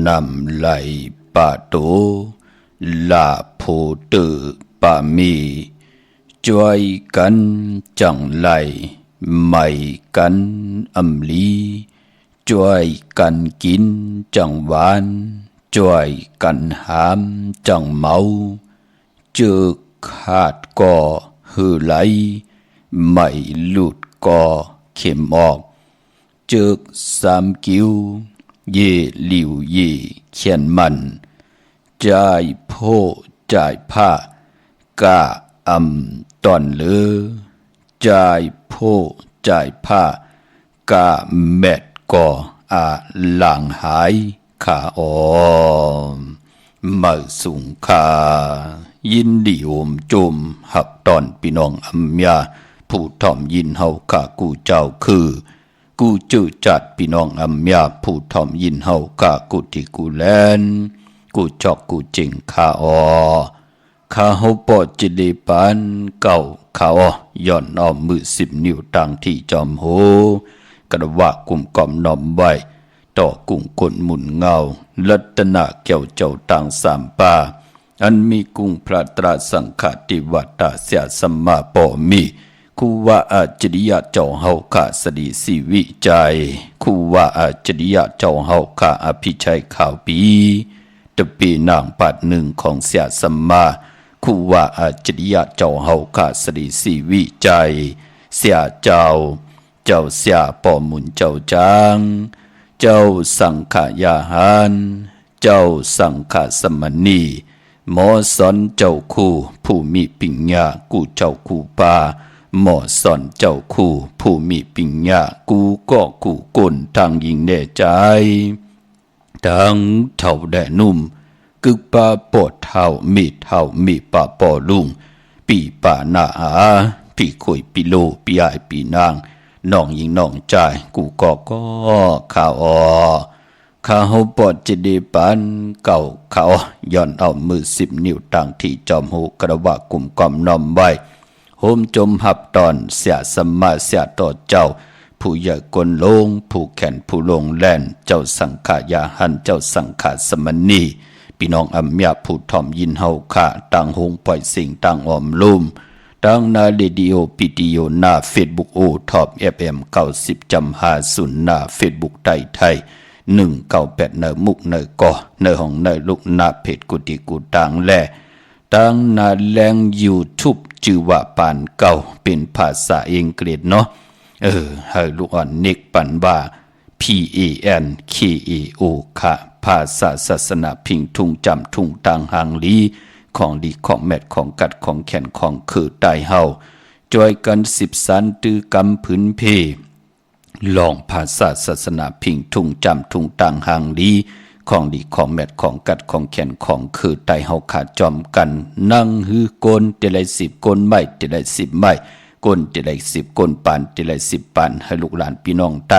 นำไหลปะโตลาโพเตปะมีจวยกันจังไหลไม่กันอำลีจวยกันกินจังหวานจวยกันหามจังเมาเจอขาดก่อหือไหลไม่หลุดก่อเข็มออกเจอสามกิ้วเย่หลิวเย่เขียนมันจ่ายโพจ่ายผ้ากะอำตอนเลอจ่ายโพจ่ายผ้ากะแมดก่ออาหลังหายขาออมมาสุงคายินดีโอมจุมหับตอนพี่น้องอัมยาผู้ถ่อมยินเฮาข้ากูเจ้าคือกูจื้อจัดพี่น้องอัมยาผู้ถ่อมยินเฮาข้ากูที่กูแลนกูจอกกูเจิงข้าออข้าเฮาปอดจิเลปานเก่าข้าออย่อนอ้อมมือ10 นิ้วต่างที่จอมโหกระว่ากุมกอมน้อมไว้ต่อกุ้งคนหมุนเงาลัตนะเกี่ยวเจ้าต่างสามป่าอันมีกุ้งพระตราสังฆติวัตตาเสียสัมมาปอมีคูว่าอาจริยะเจ้าเฮาข้าสดีสิวิจัยคูว่าอาจริยะเจ้าเฮาข้าอภิชัยข่าวปีตะปีนางปัดหนึ่งของเสียสัมมาคูว่าอาจริยะเจ้าเฮาข้าสดีสิวิจัยเสียเจ้าเสียปอมุนเจ้าจางเจ้าสังขยาหารเจ้าสังขสมณีหมอสอนเจ้าคู่ผู้มีปิญญากูเจ้าคู่ป่าหมอสอนเจ้าคู่ผู้มีปิญญากูก็กูก้นทางยิงแน่ใจทั้งเท่าแดนุ่มกึกป่าปอดเท่ามีป่าปอลุงปีป่าหน้าอาปีคุยปีโลปีอายปีนางน้องยิงน้องใจกูก็ข้าอข้าเฮาปอดจิเดปันเก่าข้าย้อนเอามือ10 นิ้วต่างที่จอมหูกระว่ากุมกอมน้อมไว้โหมจมหับตอนเสียสมมาเสียต่อเจ้าผู้ใหญ่กลลงผู้แขนผู้ลงแล่นเจ้าสังขายาหันเจ้าสังขาสมณีพี่น้องอัมยาผู้ถ่อมยินเฮาข้าต่างหงปล่อยสิ่งต่างอ้อมลุ่มดังนาเรดิโอปิดิโอหน้าเฟซบุ๊กโอท็อปFM 90.50หน้าเฟซบุ๊กไทย 198เนอมุกเนอกอเนอของเนอลูกนาเพจกุฏิกูตังแลตั้งนาแรงยูทูบจือว่าปานเก่าเป็นภาษาอังกฤษเนาะให้ลูกอ่อนนิกปันว่า PANKEO ค่ะภาษาศาสนาพิงทุงจำทุงต่างหางลีของดีของแมทของกัดของแขนของคือตายเฮาจอยกัน10สันตือกำผืนเพลองภาษาศาสนาพิงทุงจำทุงต่างหางลีของดีของแมทของกัดของแขนของคือตายเฮาขาดจอมกันนั่งฮือโกนเตลัย10โกนไม่เตลัย10ไม่โกนเตลัย10โกนปานเตลัย10ปานให้ลูกหลานพี่น้องไต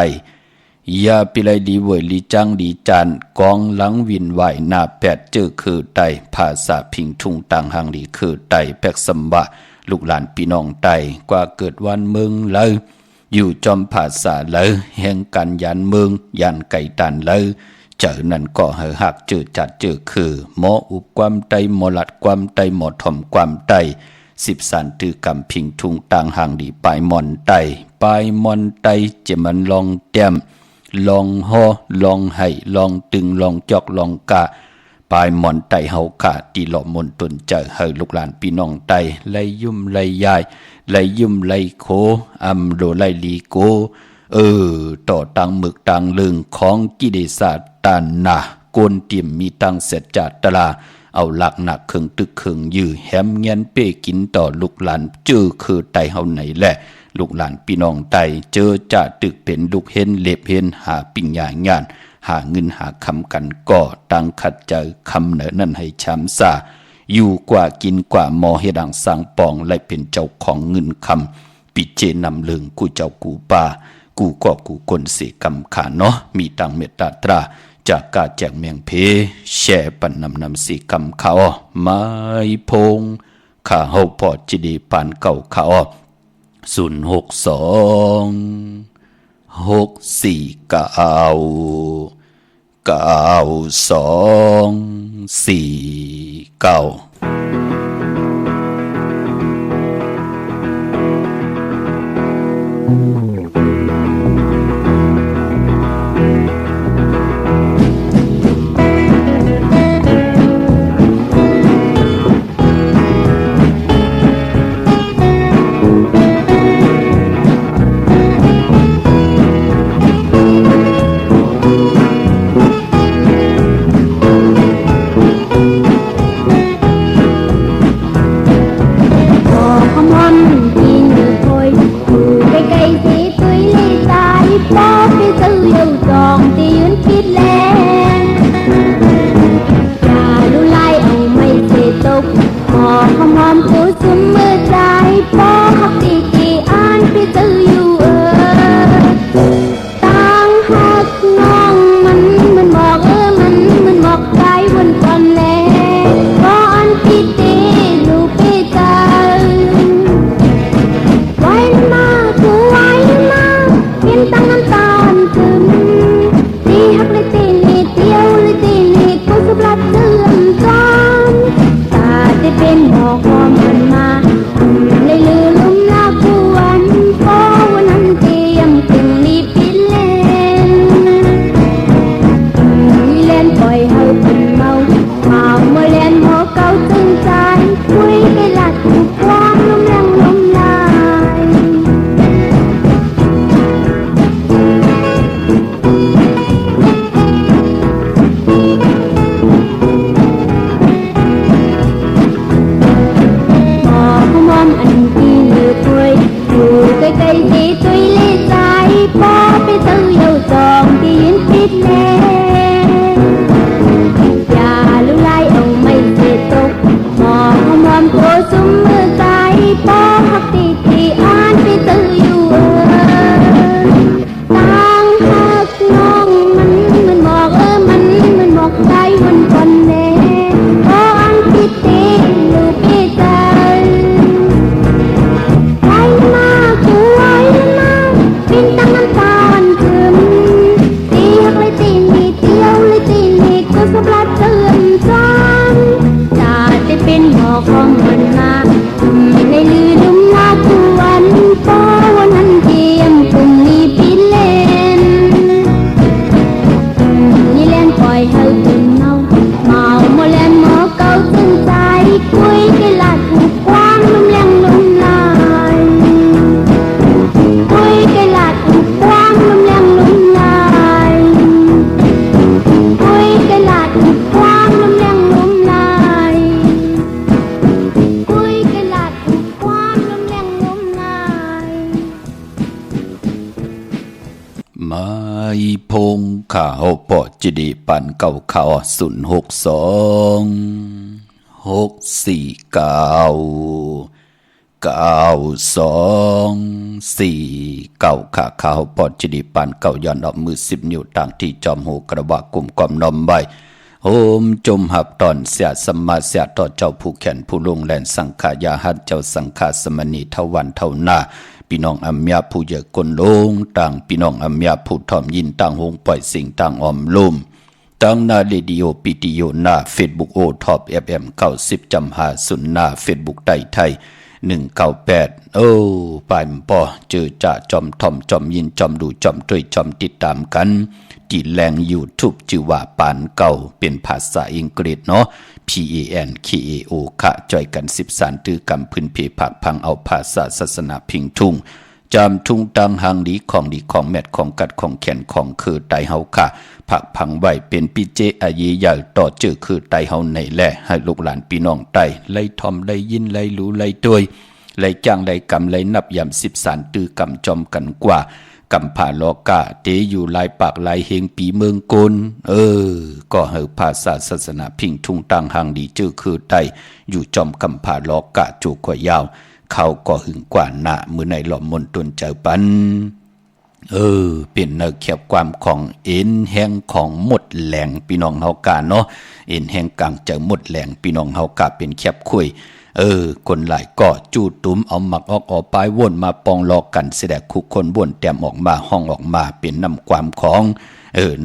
ยาปิไลดีเวยลีจังดีจานกองหลังวินไหวหน้าแปดเจอคือไตภาษาพิงทุงต่างหางดีคือไตแปกสมบะลูกหลานพี่น้องไตกว่าเกิดวันเมืองเลยอยู่จอมภาษาเลยแห่งกันยันเมืองยันไก่ตันเลยเจอนั่นก็เหหักเจอจัดเจอคือหมออุบความไตหมอหลัดความไตหมอถ่อมความไต10สันตือกำพิงทุงต่างหางดีปลายมอนไตปลายมอนไตจะมันลองเต็มลองฮอลองไห้ลองตึงลองจอกลองกะปลายมอนไตเฮากะตีหล่อมนตนเจอเฮลูกหลานพี่น้องไตไลยุ่มไลยายไลยุ่มไลโคอัมโดไลลีโกต่อตังหมึกตังลึงของกิเลสตานาโกนเตรียมมีตังเสร็จจัดตลาเอาหลักหนักเคืองตึกเคืองยื้อแหมเงียนเป้กินต่อลูกหลานเจอคือไตเฮาไหนแหละลูกหลานพี่น้องไตเจอจะตึกเป็นลูกเห็นเล็บเห็นหาปิ่งหยางานหาเงินหาคำกันก่อตั้งขัดเจอคำเหนือนั่นให้ช้ำซาอยู่กว่ากินกว่าหมอเฮดังสร้างปองและเป็นเจ้าของเงินคำปิเจนำเลืองกูเจ้ากูป่ากูก็กูคนเสกำขาเนาะมีตังเมตตาตราจากกาแจกเมียงเพแช่ปันนำสีกำเขาไม้พงข้าเฮาพอจิดีปานเก่าเขา0649249 เอาปอจิดีปันเก่าเขา062 649 92 4 9ขาเขาปอจิดีปันเก่าย้อนออกมือ10 นิ้วต่างที่จอมหูกระบะกลุ่มกอมนมใบโฮมจมหับตอนเสียสมมาเสียต่อเจ้าผู้แขนผู้ลงแหลนสังขายาหัดเจ้าสังขาสมณีเทวันเท่าหน้าพี่น้องอัมยาผู้เยกคนลงต่างพี่น้องอัมยาผู้ทอมยินต่างหงปล่อยสิ่งต่างออมลุ่มตั้งหน้าเรดิโอปิติโยหน้าเฟซบุ๊กโอท็อปFM 90จำหาสุนหน้าเฟซบุ๊กไทย198ป่ายปอเจอจ่าจอมทอมจอมยินจอมดูจอมด้วยจอมติดตามกันที่แรง YouTube ชื่อว่าปานเก่าเป็นภาษาอังกฤษเนาะ PANKAO ค่ะจอยกัน13ตื้อกำพื้นเพผักพังเอาภาษาศาสนาพิงทุ่งจำทุ่งตังหังดีของแมดของกัดของแขนของคือไตเฮาค่ะผักพังไว้เป็นปีเจอายีใหญ่ต่อเจอคือไตเฮาในแหละให้ลูกหลานพี่น้องไตไล่ทอมไล่ยินไล่รู้ไล่ด้วยไล่จ้างไล่กำไล่นับยำ13ตื้อกำจอมกันกว่ากำผ่าโลกะเตอยู่ลายปากลายเฮงปีเมืองกลก็เฮอภาษาศาสนาพิงทุ่งตังหังดีจื้อคือไตอยู่จอมกำผ่าโลกะจูกว่ายาวเขาก็หึงกว่าหน้ามือในหล่อมนตนเจ้าปันเป็นเนื้อเขียบความของเอ็นแห้งของหมดแหลงพี่น้องเฮากาเนาะเอ็นแห้งกลางเจอหมดแหลงพี่น้องเฮากาเป็นแคบคุยคนหลายก็จู้ตุ้มเอาหมักออกปลายวนมาปองลอกกันเสด็จคุกคนบ่นแต้มออกมาห้องออกมาเป็นน้ำความของ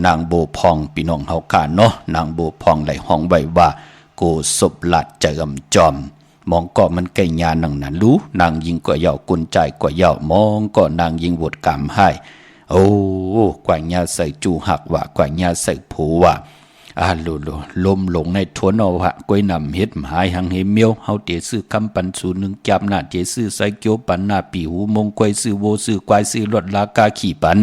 นางโบพองพี่น้องเฮากาเนาะนางโบพองไหลห้องไว้ว่าโกศบหลัดเจิมจอมมองก็มันไก่ยานังนั้นรู้นางยิงก็เหย่ากุนใจก็เหย่ามองก็นางยิงวดกามให้กว่าญาใส่จูหักว่ากว่าญาใส่ผูว่าลมหลงในทวนเอาฮะก้อยนำเฮ็ดหายหังเฮเมียวเฮาเตซื้อคำปันสูนึงจับหน้าเจซื้อใส่เกียวปันหน้าปีหูมงก้อยซื้อโวซื้อควายซื้อรถลากาขี่ปัน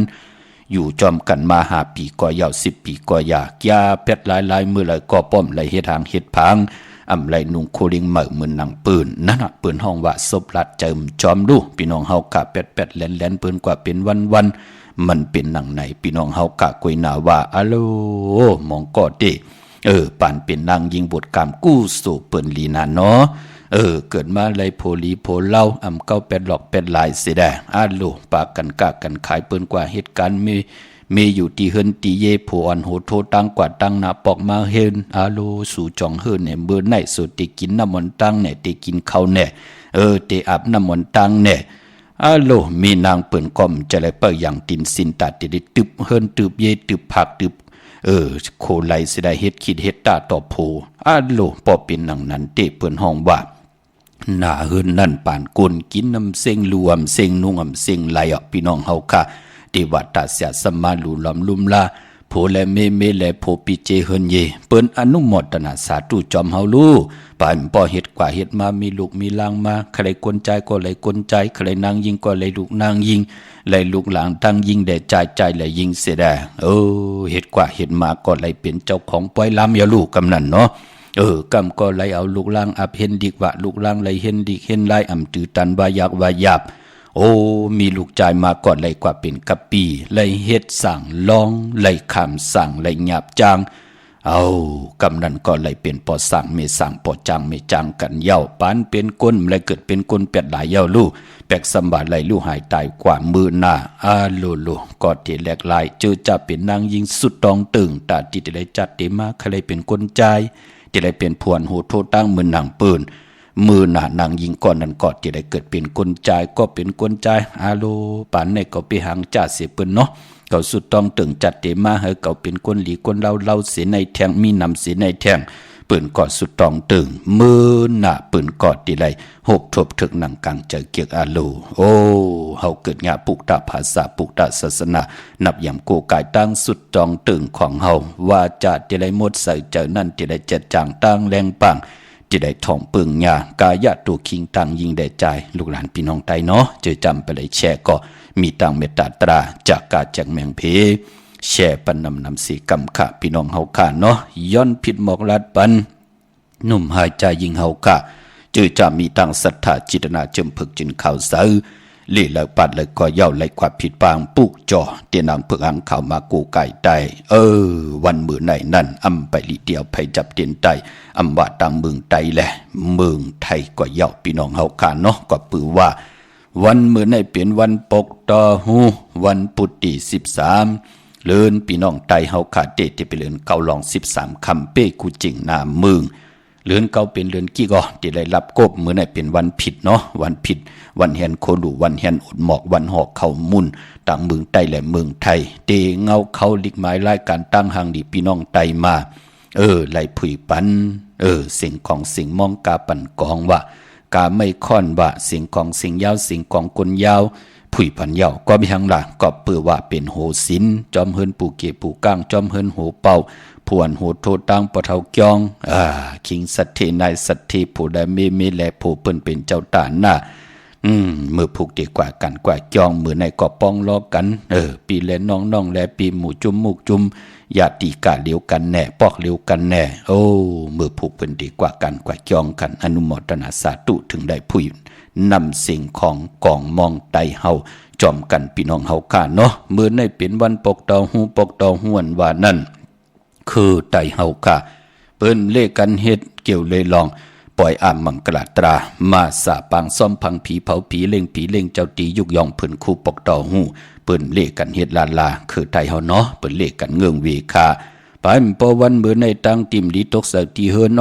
อยู่จอมกันมา5 ปีก็ยาว10 ปีก็ยากยาเป็ดหลายมือหลายก็ป้อมไหลเฮ็ดหางเฮ็ดพังอำไหลนุ่งโคลิงเหมือมือหนังปืนนั่นน่ะปืนห้องว่าศพลัดเจิมจอมดูพี่น้องเฮากะเป็ดแหลนปืนกว่าเป็นวันมันเป็นหนังไหนพี่น้องเฮากะกวยนาว่าอะโลมองก็ดิปานเป็นนางยิงบทกรรมกู้สู่เปิ้นลีนาเนาะเกิดมาไลโพลีโพเล่าอำเก้าเป็ดหลอกเป็ดลายเสียได้อะโลปากกันกะกันขายปืนกว่าเหตุการณ์มีอยู่ที่เฮินตีเยโผอันโหโทตั้งกว่าตั้งนาปอกมาเฮินอาโลสู่จองเฮินเนี่ยเบื่อไหนสุดติกินน้ำมันตั้งเนี่ยติกินข้าวเนี่ยติอาบน้ำมันตั้งเนี่ยอาโลมีนางเปิ่นกอมจะเลยเปิดอย่างตินสินตาติดตึบเฮินตึบเยตึบผักตึบโคไลสิได้เฮ็ดคิดเฮ็ดตาต่อโผอาโลพอเป็นหนังนั้นเตเปิ่นห้องว่าหน้าเฮินนั่นป่านกลกินน้ำเซ็งรวมเซ็งนุ่งอำเซ็งไหลออกพี่น้องเฮาค่ะติวัตตาเสียสมาลูลอมลุมลาโพและเมและโพปิเจเฮินเยเปิ้นอนุโมทนาสาธุจอมเฮาลูปานป่อเฮ็ดกว่าเฮ็ดมามีลูกมีลางมาใครกวนใจก็เลยกวนใจใครนางยิงก็เลยลูกนางยิงเลยลูกหลานตั้งยิงได้ใจเลยยิงเสียได้เฮ็ดกว่าเฮ็ดมาก็เลยเป็นเจ้าของปล่อยลำอย่าลูกกำนันเนาะกำก็เลยเอาลูกลางอับเห็นดีกว่าลูกลางเลยเห็นดีเห็นลายอำตือตันว่าอยากว่าหยาบมีลูกใจมาก่อนเลยกว่าเป็นกะปีเลยเฮ็ดสั่งลองเลยคำสั่งเลยหยาบจางกำนันก็เลยเป็นปอสั่งเมสั่งปอจางเมจางกันเย้าปานเป็นก้นเลยเกิดเป็นก้นเป็ดหลายเย้าลูแปกสมบัติเลยลูหายตายกว่ามือหน้าลูก็เตแหลกลายเจอจะเป็นนางยิงสุดตองตึงตาติดเลยจัดเตมาใครเป็นก้นใจที่เลยเป็นพวนหูโทตั้งมือหนังปืนมือหน้านางยิงก่อนนั้นก็ที่ได้เกิดเป็นกลใจก็เป็นกลใจอาโลป่านในก็ไปหางจ่าเสียปืนเนาะเขาสุดต้องตึงจัดเตมาให้เขาเป็นกลหลีกลเราเสียในแทงมีนำเสียในแทงปืนกอดสุดต้องตึงมือหน้าปืนกอดที่ไรหกทบถึกหนังกังเจอเกียกอาโลเฮาเกิดงาปุกตาภาษาปุกตาศาสนานับอย่างโกกายตั้งสุดต้องตึงของเฮาว่าจะที่ไรหมดใส่เจอนั่นที่ไรเจ็ดจางตั้งแรงปังที่ได้ท่องปึงยากายะตัวคิงตังยิงได้ใจลูกหลานพี่น้องไตเนาะเจอจำไปเลยแชร์ก็มีตังเมตตาตราจากกาจากแมงเพแชร์ปันนำสีกำค่ะพี่น้องเฮาค่ะเนาะย้อนผิดหมอกลัดปันหนุ่มหายใจยิงเฮาค่ะเจอจะมีตังศรัทธาจิตนาจมพึกจินข่าวเสือ เล่เหล่าปัดเลยก็เย่าไหลกว่าผิดปางปุกจ่อเตียนางเพื่อหังเข้ามากูไก่ไตวันมือไหนนั่นอำไปลีเดียวไปจับเตียนไตอำว่าตังเมืองไตแหละเมืองไทยก็เย่าพี่น้องเฮาคาเนาะก็ปือว่าวันมื้อในเป็นวันปกตอฮูวันพุธที่13เลินพี่น้องไตเฮาขาเตที่ไปเลินเกาลอง13คำเป้กูจิงหน้าเมืองเลินเกาเป็นเลินกี่ก็ที่ได้รับกบมื้อในเป็นวันผิดเนาะวันผิดวันแฮนโคดูวันแฮนอดหมอกวันหอกเข้ามุ่นต่างเมืองไตและเมืองไทยเตเงาเขาลิกหมายรายการตั้งหังดีพี่น้องไตมาไหลผุยปันสิ่งของสิ่งมองกาปันกองว่ากาไม่ค่อนว่าสิ่งของสิ่งยาวสิ่งของกลยาวผุยพันยาวก็มีหังล่ะก็เปื้อว่าเป็นโหศิลจอมเฮินปู่เกปู่ก้างจอมเฮินโหเป่าผวนโหโทตังปะเทาเกียงคิงสัตเทนายสัตเทผู้ใดมีแลผู้เปิ้นเป็นเจ้าตาหน้ามือผูกดีกว่ากันกว่าจองมือในก็ป้องล้อกันปีแลน้องแลปีหมู่จุ่มมุกจุ่มอย่าตีกะเลี้ยวกันแน่ปอกเลี้ยวกันแน่มือผูกเป็นดีกว่ากันกว่าจองกันอนุโมทนาสาธุถึงได้ผู้นำสิ่งของกองมองไตเฮาจอมกันพี่น้องเฮาข้าเนาะมือในเป็นวันปกตอหูปกตอหวนว่านั่นคือไตเฮาข้าเปิ้นเลกันเฮ็ดเกี่ยวเลยลองปล่อยอ่ามมังกลาตรามาสาปางซ่อมพังผีเผาผีเล่งเจ้าตียุกยองเพิ่นคู่ปกตอหูเปิ้นเลกันเฮ็ดลาคือไทยเฮาเนาะเปิ้นเลกันเงืองเวคาไปมปวันมื้อในตั้งติมดีตกสักทีเฮิน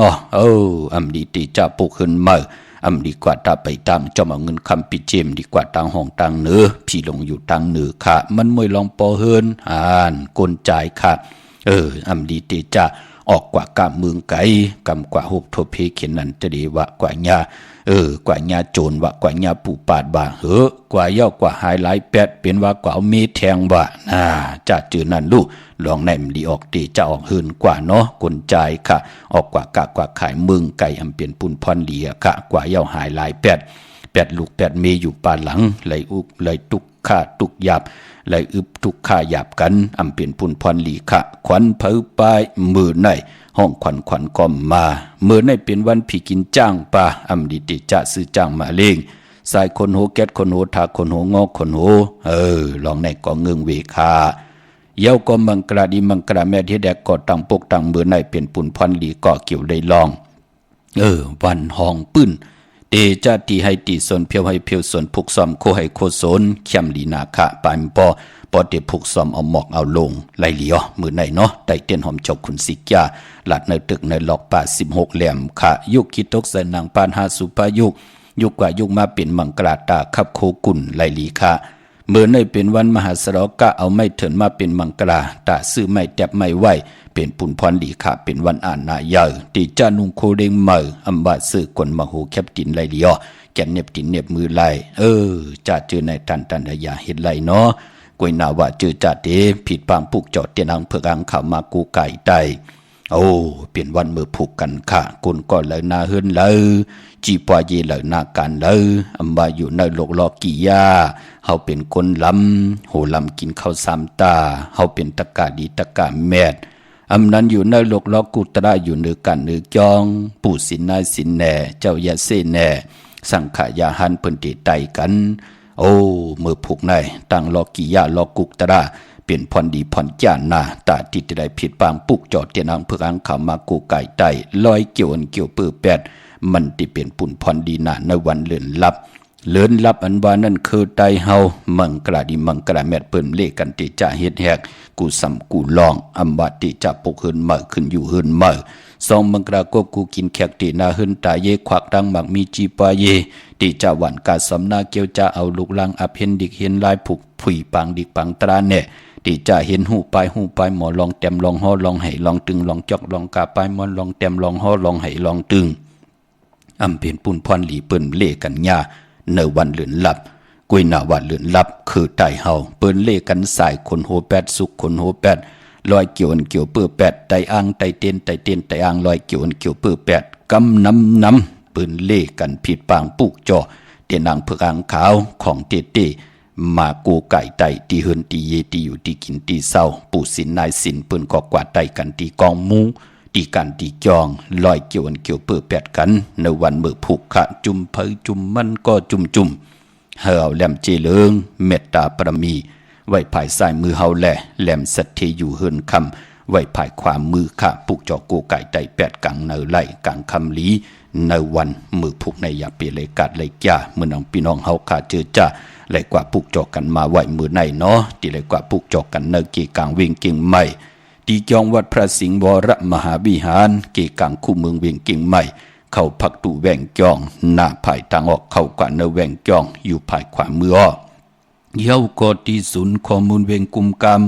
อำดีติจะปุกเฮินมาอำดีกว่าตาไปตั้งจอมเอาเงินคำปิเจมดีกว่าตั้งห้องตั้งเนื้อพี่ลงอยู่ตั้งเนื้อค่ะมันมวยลองปอเฮินกลจ่ายค่ะอำดีติจะออกกว่ากำเมืองไก่กำกว่าหุบโทเพเขียนนั่นจะดีว่ากว่าญากว่าญาโจรว่ากว่าญาปู่ปาดบ่ากว่าย่อกว่าหายหลายแปดเป็นว่ากว่าเอามีแทงบ่จะจือนั่นลูกลองในมดีออกตีจะออกหืนกว่าเนาะกลใจค่ะออกกว่ากะกว่าขายเมืองไก่อำเปลี่ยนปุ่นพรเหลียค่ะกว่าย่าหายหลายแปดลูก8เมอยู่ป่าหลังไหลอุกไหลตุกข่าตุกหยาบไหลอึบทุกข่าหยาบกันอำเปลี่ยนปุ่นพรหลีค่ะขวัญเผอปลายมือในห้องขวัญก็มามือในเป็นวันผีกินจ้างป่าอำดิติจะซื้อจ้างมาเล่งสายคนโหแก๊สคนโหทาคนโหงอกคนโหลองในก็เงืองเวคาเย้าก็มังกราดีมังกราแม่ที่แดกก็ตังปกตังมือในเป็นปุ่นพรหลีก็เกี่ยวได้ลองวันห้องปื้นเตจะตีให้ตีสนเพียวให้เพียวสนผูกซ้อมโคให้โคสนเข้มลีนาคะปายปอเตผูกซ้อมเอาหมอกเอาลงไหลเหลียวมือในเนาะไตเตียนหอมจกขุนสิกยาหลัดในตึกในหลอกป่า16แหลมค่ะยุคคิดตกใส่นางปานหาสุภายุคกว่ายุคมาเป็นมังกราตาขับโคกุ่นไหลหลีค่ะเมื่อในเป็นวันมหาสรกะเอาไม่เถินมาเป็นมังกราตาซื้อไม่แตบไม่ไหวเป็นปุ่นพรหลีค่ะเป็นวันอ่านนาใหญ่ตีจานุงโคเด้งเมออำบาซื้อกวนมโหแคบตินไหลเหลียวแกนเน็บตินเน็บมือไหลจะเจอในตันยาเฮ็ดไหลเนาะกวยนาว่าเจอจ่าเตผิดปางผูกจอดเตียนอังเพื่ออังข่าวมากูไก่ได้เปลี่ยนวันมือผูกกันค่ะกุนก็เลยนาเฮินเลยจีปวาเยเลยนาการเลยอำบาอยู่ในโลกลอกิยาเฮาเป็นคนลำโหลำกินข้าวสามตาเฮาเป็นตะกาดีตะกาแมดอำนั้นอยู่ในโลกลอกุตระอยู่เนื้อกันเนื้อจองปู่สินนายสินแน่เจ้ายาเสแน่สังขายาหันเพิ่นติไตกันมือผูกในตั้งลอกิยาลอกุตระเปลี่ยนพรดีพรจานนาตาติดได้ผิดปางปุกจอดเตียนอังเพื่ออังข่าวมากูไก่ไตลอยเกี่ยวปื้อแปดมันที่เป็นปุ่นพรดีนาในวันเลื่อนลับอันว่านั่นคือไตเฮามังกราดีมังกราแมดเปิ้นเลกันติจะเฮ็ดแหกกูสำกูลองอำบาติจะปกเฮินมาขึ้นอยู่เฮินมาสองมังกรากกูกินแขกตีนาเฮินตาเยควักดังมักมีจีปาเยติจะหวันกาสำนาเกียวจะเอาลูกลังอเพ็นดิกเห็นลายผูกผุยปังดิกปังตราเน่ติจะเห็นหูปหมอลองเต็มลองห่อลองไหลองตึงลองจอกลองกาปายมอนลองเต็มลองห่อลองไหลองตึงอำเป็นปุ่นพรหลีเปิ้นเล่กันญาในวันเลื่อนลับกุยนาวันเลื่อนลับคือไตเฮาเปิ้นเล่กันสายคนโหแปดสุกคนโหแปดลอยเกี่ยวเปื้อแปดไตอ่างไตเต้นไตอ่างลอยเกี่ยวเปื้อแปดกำน้ำปืนเล่กันผิดปางปุกจ่อเตียนางเพื่ออ่างขาวของเต้มากูไก่ไตตีเฮินตีเยตีอยู่ตีกินตีเศร้าปู่สินนายสินปืนก็กวาดไตกันตีกองมูตีกันตีจองลอยเกี่ยวเปื้อแปดกันในวันมือผูกขะจุ่มเพยจุ่มมันก็จุ่ม เฮาแหลมเจเลิงเมตตาปรมีไว้ภายซ้ายมือเฮาแลแหลมสัตเทอยู่เฮินคำไว้ภายขวามือข้าปุกจอโกไก่ไตแปดกังเนไลกังคำลีในวันมือพุกในยาเปเลยกัดเลยจ้าเมื่อน้องพี่น้องเฮาขาเจอจ้าเลยกว่าปุกจอกันมาไหวมือในเนาะที่เลยกว่าปุกจอกันเนเกกังเวียงเก่งใหม่ที่จองวัดพระสิงห์วรมหาวิหารเกกังคู่เมืองเวียงเก่งใหม่เข้าพักตูแหวงจองหน้าภายทางออกเข้ากว่าเนแหวงจองอยู่ภายขวามืออ้อเย้ากอที่ศูนย์ข้อมูลเวียงกุมกาม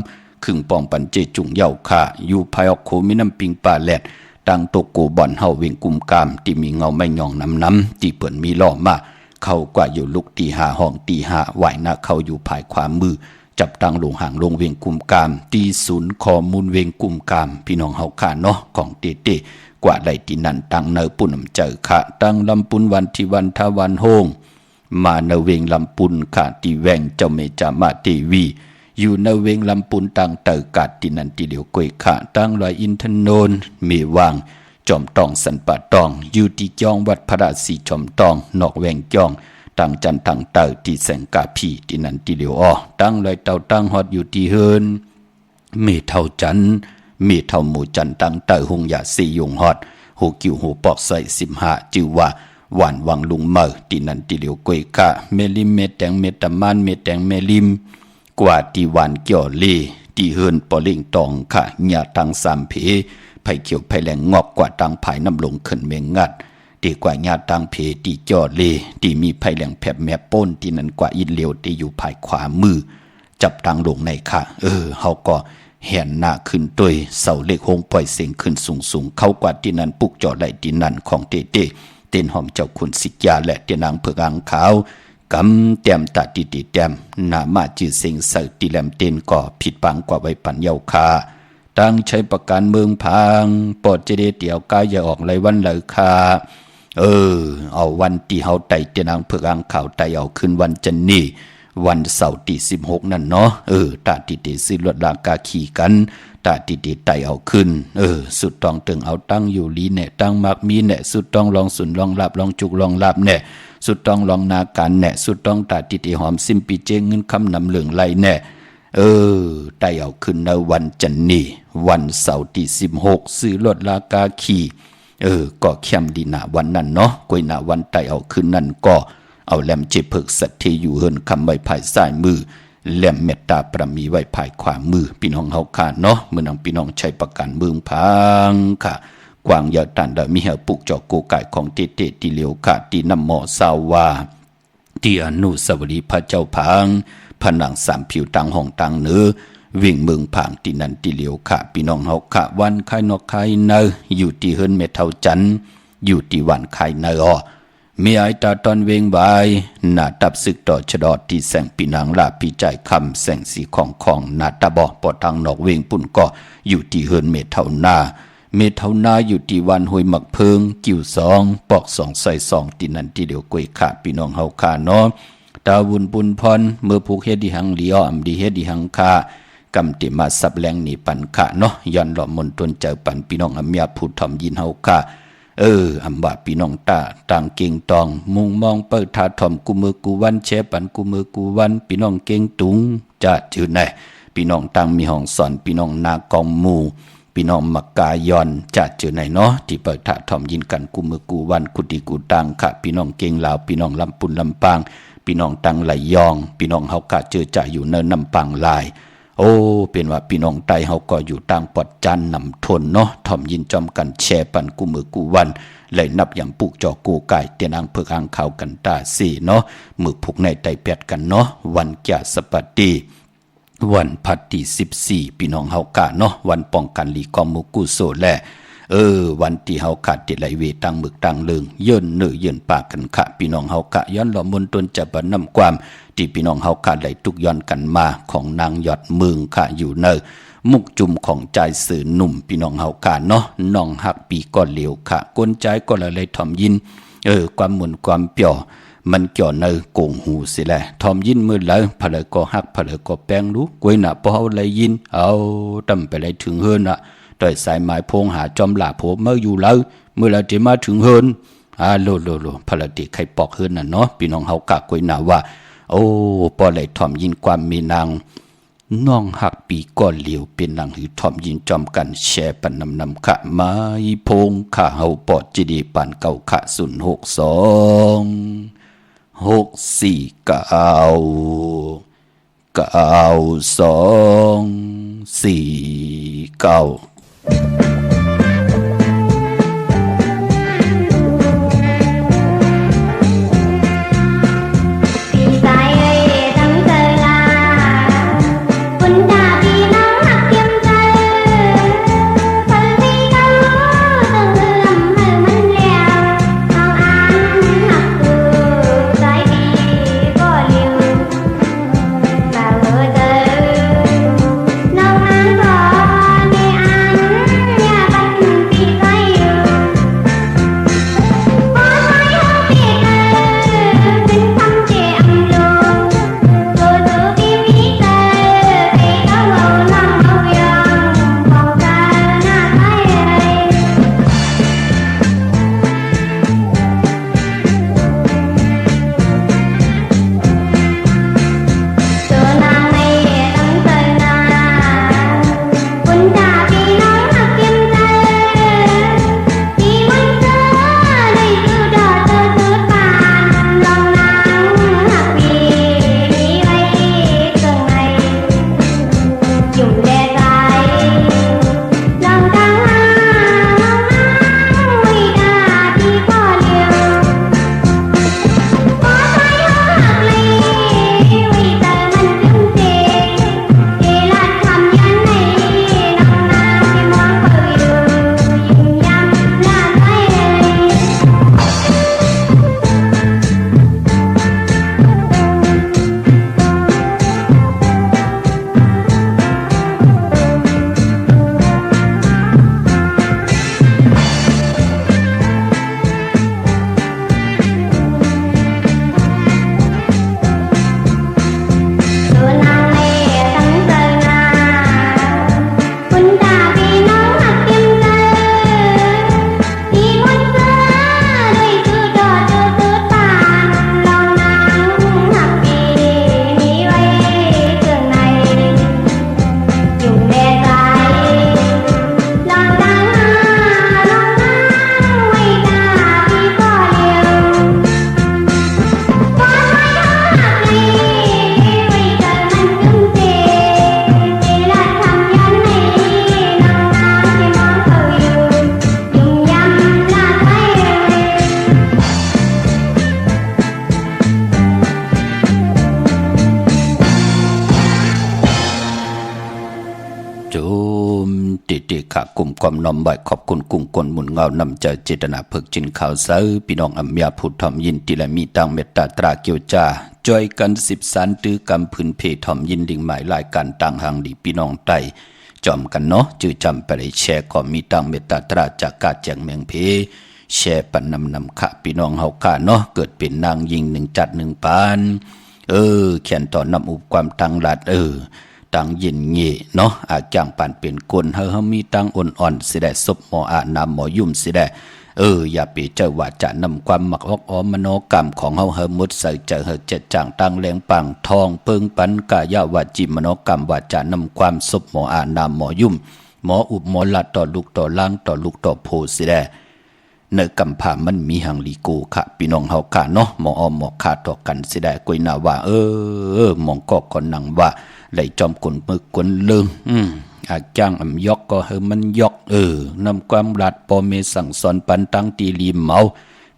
ขึงปองปันเจจุงเย้าค่าอยู่ภายออกโคมิน้ำปิงป่าแลดดังตกโกบ่อนเฮาเวียงกุมกามที่มีเงาไม่ยองน้ำที่เปิ่นมีล้อมาเข้ากว่าอยู่ลุกตีหาห้องตีหาไหวหน้าเข้าอยู่ภายขวามือจับตั้งลงห่างลงเวียงกุมกามตีศูนย์ข้อมูลเวียงกุมกามพี่น้องเฮาค่าเนาะของเต้กว่าใดที่นั่นตั้งเนอปุ่นเจอค่ะตั้งลำปุนวันที่วันทวันโฮงมาเนเวงลำปุนค่ะที่แวงเจ้าเมจามาเทวีอยู่เนเวงลำปุนตั้งเตอกาดที่นั่นที่เหลียวกวยค่ะตั้งลอยอินทนนท์เมวังจอมตองสันปะตองอยู่ที่จองวัดพระราศีจอมตองนอกแวงจองตั้งจันตั้งเตอที่แสงกาพีที่นั่นที่เหลียวอ้อตั้งลอยเตาตั้งฮอดอยู่ที่เฮินเมเท่าจันมีเท่าหมู่จันตั้งเตอหงยาสียงฮอดหูกิวหูปอกใส่15จือว่าหวานวังลุงเมอที่นั่นที่เหลียวกวยกะเมลิมเมแตงเมตะมันเมแตงเมลิมกว่าที่หวานเกี่ยวเลที่เฮินปอเล่งตองค่ะหญ้าตังสามเพไผ่เขียวไผ่แหลงงอกกว่าตังไผ่น้ำลงขึ้นเมงงัดดีกว่าหญ้าตังเพที่จ่อเลที่มีไผ่แหลงแผบแม่ป้นที่นั่นกว่าอินเหลียวที่อยู่ภายขวามือจับตังลงในค่ะเฮาก็แห่นหน้าขึ้นด้วยเสาเล็กหงปล่อยเสียงขึ้นสูงเข้ากว่าที่นั้นปุกจ่อไหลที่นั่นของเต้เต้นหอมเจ้าคุณสิกยาและเตียนางเผือกอังขาวกำเต็มตาติเต็มหน้ามาจือเสียงเสาตีแหลมเต้นก่อผิดปังกว่าใบปันเยาคาตั้งใช้ประกันเมืองพังปอดจะได้เตี่ยวกายอย่าออกไรวันเลยคาเอาวันที่เฮาไต่เตียนางเผือกอังขาวไต่เอาขึ้นวันจันนี่วันเสาร์ที่16นั่นเนาะตาติเตซื้อรถลากาขี่กันตาติเตไต่เอาขึ้นสุดต้องตึงเอาตั้งอยู่ลีแน่ตั้งมักมีแน่สุดต้องลองสุนลองลับลองจุกลองลับแน่สุดต้องลองนาการแน่สุดต้องตาติเตหอมซิมปีเจงเงินคำนำเหลืองไหลแน่ไต่เอาขึ้นในวันจันนี่วันเสาร์ที่16ซื้อรถลากาขี่ก็เข้มดีหนาวันนั้นเนาะกวยหนาวันไต่เอาขึ้นนั่นก็เอาแหลมเจเพิกสัตเทอยู่เฮินคำไว้ภายซ้ายมือแหลมเมตตาประมีไว้ภายขวามือพี่น้องเฮาค่ะเนาะเมื่อน้องพี่น้องใช้ประกันเมืองพังค่ะกวางยาวตันดามีเฮาปุกจอกโกไก่ของเตที่เหลียวค่ะที่นำหมอสาวาที่อนุสาวรีย์พระเจ้าพังผนังสามผิวตังห้องตังเนื้อวิ่งเมืองผางที่นั่นที่เหลียวค่ะพี่น้องเฮาค่ะวันไข่นกไข่เนออยู่ที่เฮินเมเท่าจันอยู่ที่วันไข่เนอมีไอตาตอนเวงบายหน้าตับศึกต่อชดอดที่แสงปีนางลาปีใจคำแสงสีของหน้าตาบอปอตังนอกเวงปุ่นก็อยู่ที่เฮินเมเท่านาอยู่ที่วันห้วยหมักเพิงกิ่ว2ปอก2ใส่2ที่นั่นที่เดียวกวยขาพี่น้องเฮาคาเนาะตาวุนปุนพรเมื่อผูกเฮ็ดดิหังเหลียวอำดีเฮ็ดดิหังคากำติมาสับแรงนี่ปันขะเนาะย้อนหล่อมนตนเจอปันพี่น้องอำยาพูดถ่อมยินเฮาคาอำบาพี่น้องตาต่างเก่งตองมุงมองเปิดทาถ่อมกูมือกูวันเชปันกูมือกูวันพี่น้องเก่งตุงจะจืดไหนพี่น้องต่างมีห้องสอนพี่น้องนากองหมู่พี่น้องมักกายอนจะจืดไหนเนาะที่เปิดทาถ่อมยินกันกูมือกูวันกุติกูตังค่ะพี่น้องเก่งลาวพี่น้องลำปุนลำปางพี่น้องตังไหลยองพี่น้องเฮากะเจอจะอยู่เนินนำปังลายเป็นว่าพี่น้องไตเฮาก็อยู่ต่างปอดจันนำทนเนาะถ่อมยินจอมกันแชร์ปันกูมือกูวันเลยนับอย่างปุกจอกูไก่เตียนางเพิกอังข่าวกันตาสี่เนาะมือผูกในไตแปดกันเนาะวันแก่สปัตติวันพัดที่14พี่น้องเฮากะเนาะวันป้องกันลีกอมมุกุโซแลวันที่เฮาขาดติไหลเวตังมึกตังเลิงเยินเนื้อเยินปากกันค่ะพี่น้องเฮากะย้อนหล่อมนตนจะบันนำความที่พี่น้องเฮาขาดไหลทุกย้อนกันมาของนางยอดเมืองค่ะอยู่เนอมุกจุ่มของใจสื่อหนุ่มพี่น้องเฮากะเนาะน้องหักปีก็เหลียวค่ะก้นใจก็เลยถ่อมยินความหมุนความเปี่ยวมันเกี่ยวเนอโกงหูสิแหละทอมยินมือแล้วผลก็หักผลก็แป้งรู้กวยหน้าพอเฮาเลยยินเอาตำไปเลยถึงเฮินน่ะโดยสายหมายพงหาจอมหลาโผเมื่ออยู่แล้วเมื่อเราจะมาถึงเฮินโลผลติไข่ปอกเฮินน่ะเนาะพี่น้องเฮากะกวยหน้าว่า โอ้ปอไหลถ่อมยินความมีนางน้องหักปีก่อนเหลียวเป็นนางหือถ่อมยินจอมกันแช่ปันนำขะไม้พงขะเฮาปอดจีดีปันเก่าขะ06294 ขะกลุ่มความน้อมไหวขอบคุณกุ้งกลหมุนเงานำใจเจตนาเพิกจินข่าวเสือพี่น้องอัมยาพูดทอมยินติและมีตังเมตตาตราเกียวจ้าจอยกัน13ตื้อกำพื้นเพทอมยินดิ่งหมายรายการต่างหางดีพี่น้องไตจอมกันเนาะจื้อจำไปได้แชร์ก็มีตังเมตตาตราจากกาแจงเมืองเพแชร์ปันนำขะพี่น้องเฮากะเนาะเกิดเป็นนางยิง1 จัด 1 ปานเขียนต่อนำอุปความตังหลัดตังยินเงี้เนาะอาจางปานเป็นกลเฮามีตังอ่อนๆสิได้ศพหมออาน้ำหมอยุ่มสิได้อย่าไปเจ้าว่าจะนำความหมักอกมโนกรรมของเฮามุดใส่เจอเฮเจ็ดจางตังแหลงปังทองเปิงปันกายาวาจิมโนกรรมว่าจะนำความศพหมออาน้ำหมอยุ่มหมออุบหมอลัดต่อลูกต่อล่างต่อลูกต่อโพสิได้เนกำพามันมีหังลีกูค่ะพี่น้องเฮากะเนาะหมออมหมอขาต่อกันสิได้กุยนาว่าหมองก็ก่อนนังว่าไหลจอมกลมือกลเลิงอาจ้างยอกก็มันยอกนำความรัดปอเมสั่งสอนปันตังตีลีเมา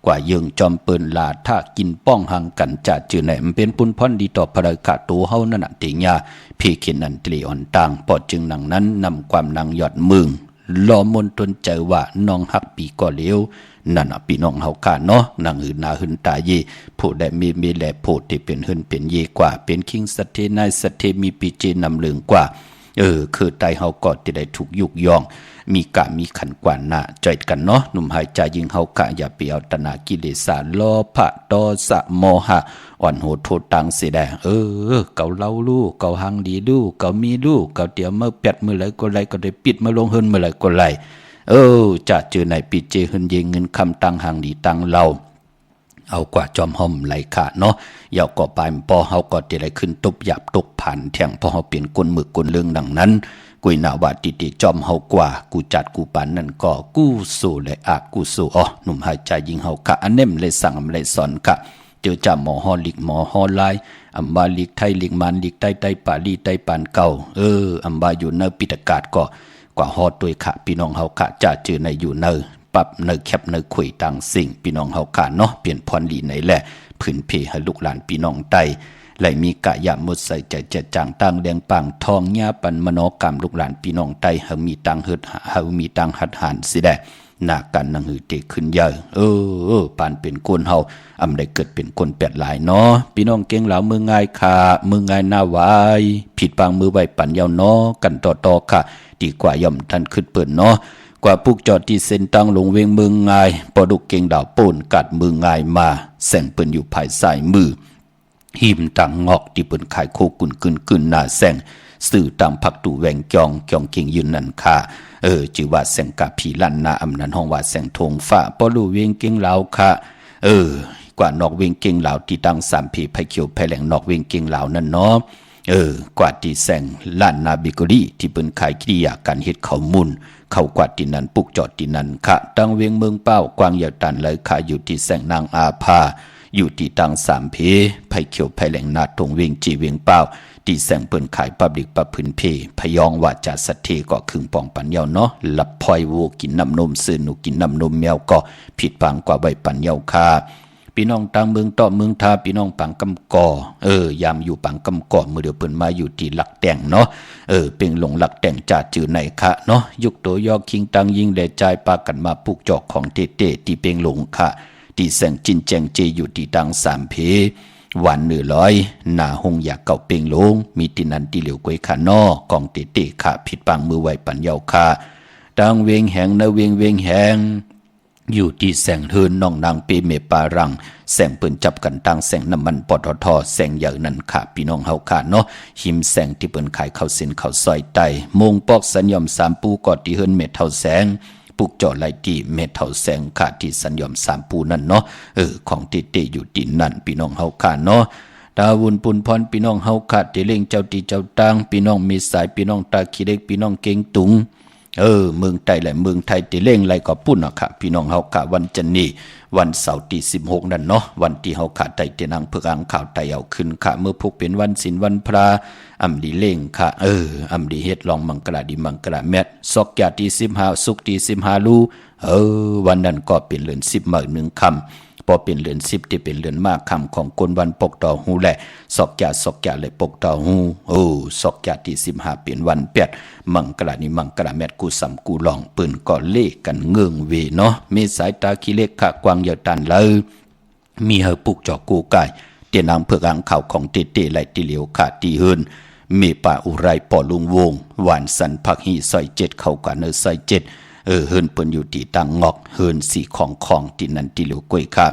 กว่ายิงจอมเปิ้นลาถ้ากินป้องหังกันจะจือไหนมันเป็นปุนพรดีต่อพระกะตัวเฮานั่นน่ะติญาพี่ขินนันตรีอ่อนต่างปอดจึงหนังนั้นนำความนางยอดมึงล้อมนตนใจว่าน้องหักปีก็เลี้ยวนั่นพี่น้องเฮากะเนาะนางหืนนาหืนตาเยผู้ได้มีแลผู้ที่เป็นหืนเป็นเยกว่าเป็นคิงสัตเทนายสัตเทมีปีเจนำเลืองกว่าคือไตเฮาก็ที่ได้ถูกยุกย่องมีกะมีขันกว่าหน้าใจกันเนาะหนุ่มหายใจยิงเฮากะอย่าไปเอาตนากิเลสาโลภะโทสะโมหะอ่อนโหดโทตังสิได้เกาเล่าลูกเกาหังดีลูกเกามีลูกเกาเตียวเมื่อเป็ดเมื่อไหร่ก็ไหลก็ได้ปิดมาลงเฮินเมื่อไหร่ก็ไหลจะเจอในปีเจเฮินเยเงินคำตังหังดีตังเรา เอากว่าจอมห่มไหลขาเนาะยาวก็ปลายปอเฮาก็ติไหลขึ้นตบหยับตกผ่านแทงพอเฮาเปลี่ยนก้นมือก้นเรื่องดังนั้นกุยหนาวาติจอมเฮากว่ากูจัดกูปันนั่นก็กู้สู้เลยกูสู้หนุ่มหายใจยิงเฮากะอันเนมเลยสั่งอำเลยสอนกะเจอจ่าหมอฮอลิกหมอฮอลายอัมบาลิกไทยลิกมันลิกไตปาลีไตปานเก่าอัมบาอยู่เนปิตกาศก็กว่าฮอดด้วยค่ะพี่น้องเฮากะจะเจอในอยู่เนปับเนแคบเนขุยต่างสิ่งพี่น้องเฮากะเนาะเปลี่ยนพรลีไหนแหละผืนเพให้ลูกหลานพี่น้องไตไหลมีกะยามุดใส่ใจเจ็ดจางตั้งแดงปังทองญาปันมโนกรรมลูกหลานพี่น้องไตเฮามีตังเฮามีตังหัดหันสิได้หน้ากันนังหือเตขึ้นเยอะปานเป็นคนเฮาอำได้เกิดเป็นคนแปดหลายเนาะพี่น้องเก่งเหล่ามือง่ายค่ะมือง่ายหน้าไว้ผิดปางมือไว้ปันยาวเนาะกันต่อค่ะดีกว่าย่อมทันขึ้นเปิดเนาะกว่าปุกจอดที่เส้นตั้งลงเวงมือง่ายปอดุกเก่งดาวปูนกัดมือง่ายมาแสงเปิ้นอยู่ภายซ้ายมือหิมตังงอกที่เปิ้นขายโคกุนกึนหน้าแสงสื่อตามผักตู่แหวงจองเก่งยืนนั่นค่ะจือว่าแสงกะผีลั่นนาอำนั้นห้องว่าแสงทงฟ้าปอลูเวงเก่งเหล่าค่ะกว่านอกเวงเก่งเหล่าที่ตั้งสามผีไผเขียวไผแหลงนอกเวงเก่งเหล่านั่นเนาะกว่าที่แสงล้านนาบิกรีที่เปิ้นขายกิริยาการเฮ็ดข้าวมุนเข้ากว่าที่นั้นปุกจอดที่นั้นค่ะตั้งเวียงเมืองเป้ากวางยาวตันเลยค่ะอยู่ที่แสงนางอาภาอยู่ที่ตั้งสามเพไผเขียวไผแหลงนาตรงเวียงจีเวียงเป้าที่แสงเปิ้นขายปับลิกปับพื้นเพพยองว่าจะสัตเทก็ครึ่งปองปันเยาเนาะลับพลอยโวกินน้ำนมซื้อหนูกินน้ำนมแมวก็ผิดปังกว่าใบปันเยาค่ะพี่น้องต่างเมืองต่อเมืองทาพี่น้องปังกำกอยามอยู่ปังกำกอมือเดียวเปิ้นมาอยู่ที่หลักแต่งเนาะเป็นหลงหลักแต่งจ่าจือไหนคะเนาะยุกตัวยอคิงตังยิงแลใจปากันมาปุกจอกของเตที่เป็นหลงค่ะที่แสงจินแจงเจอยู่ที่ตังสามเพวันเหนือร้อยหน้าหงอยากเก่าเป่งลงมีตินันติเหลียวกวยขานอกองเตค่ะผิดปังมือไว้ปันเยาค่ะดังเวงแหงนะเวงแหงอยู่ที่แสงเฮินน้องนางเปเมปารังแสงเปิ้นจับกันตั้งแสงน้ำมันปตทแสงใหญ่นั่นค่ะพี่น้องเฮาค่ะเนาะหิมแสงที่เปิ้นขายข้าวเส้นข้าวซอยไตมงปอกสัญญอมสามปูกอดที่เฮินเม็ดเท่าแสงปุกจอไหลที่เม็ดเท่าแสงค่ะที่สัญญอมสามปูนั่นเนาะของเตอยู่ที่นั่นพี่น้องเฮาค่ะเนาะดาวุนปุนพรพี่น้องเฮาค่ะที่เล่งเจ้าตีเจ้าตังพี่น้องมีสายพี่น้องตาขี้เล็กพี่น้องเก่งตุงเมืองไทยและเมืองไทยที่เล่งไรก็ปุ่นค่ะพี่น้องเฮาค่ะวันจันนี้วันเสาร์ที่16นั่นเนาะวันที่เฮาค่ะไตเตนังเพื่ออ่างข่าวไตเอาขึ้นค่ะเมื่อพวกเป็นวันศีลวันพระอำดีเล่งค่ะอำดีเฮ็ดลองมังกราดีมังกราแมทซอกยาที่15สุกที่15ลูวันนั้นก็เป็นเดือน10มื้อ1ค่ำพอเป็นเดือน10ที่เป็นเดือนมากคำของคนวันปกต่อหูแหละซอกยาเลยปกต่อหูซอกยาที่15เป็นวันเปียดมังกรานี่มังกราแมทกูสำกูลองปืนก็เลขกันเงืองเวเนาะมีสายตาขี้เล็กค่ะกวางยาวตันเลยมีเฮาปุกจอกูกายเตียนางเพื่ออ่างข่าวของเตไหลที่เหลียวขาดที่เฮินมีป่าอุไรปอลุงวงหวานสันผักหีซอย7เข้ากว่าเนอซอย7เฮินเปิ้นอยู่ที่ตังงอกเฮินสีของที่นั่นที่เหลียวกวยค่ะ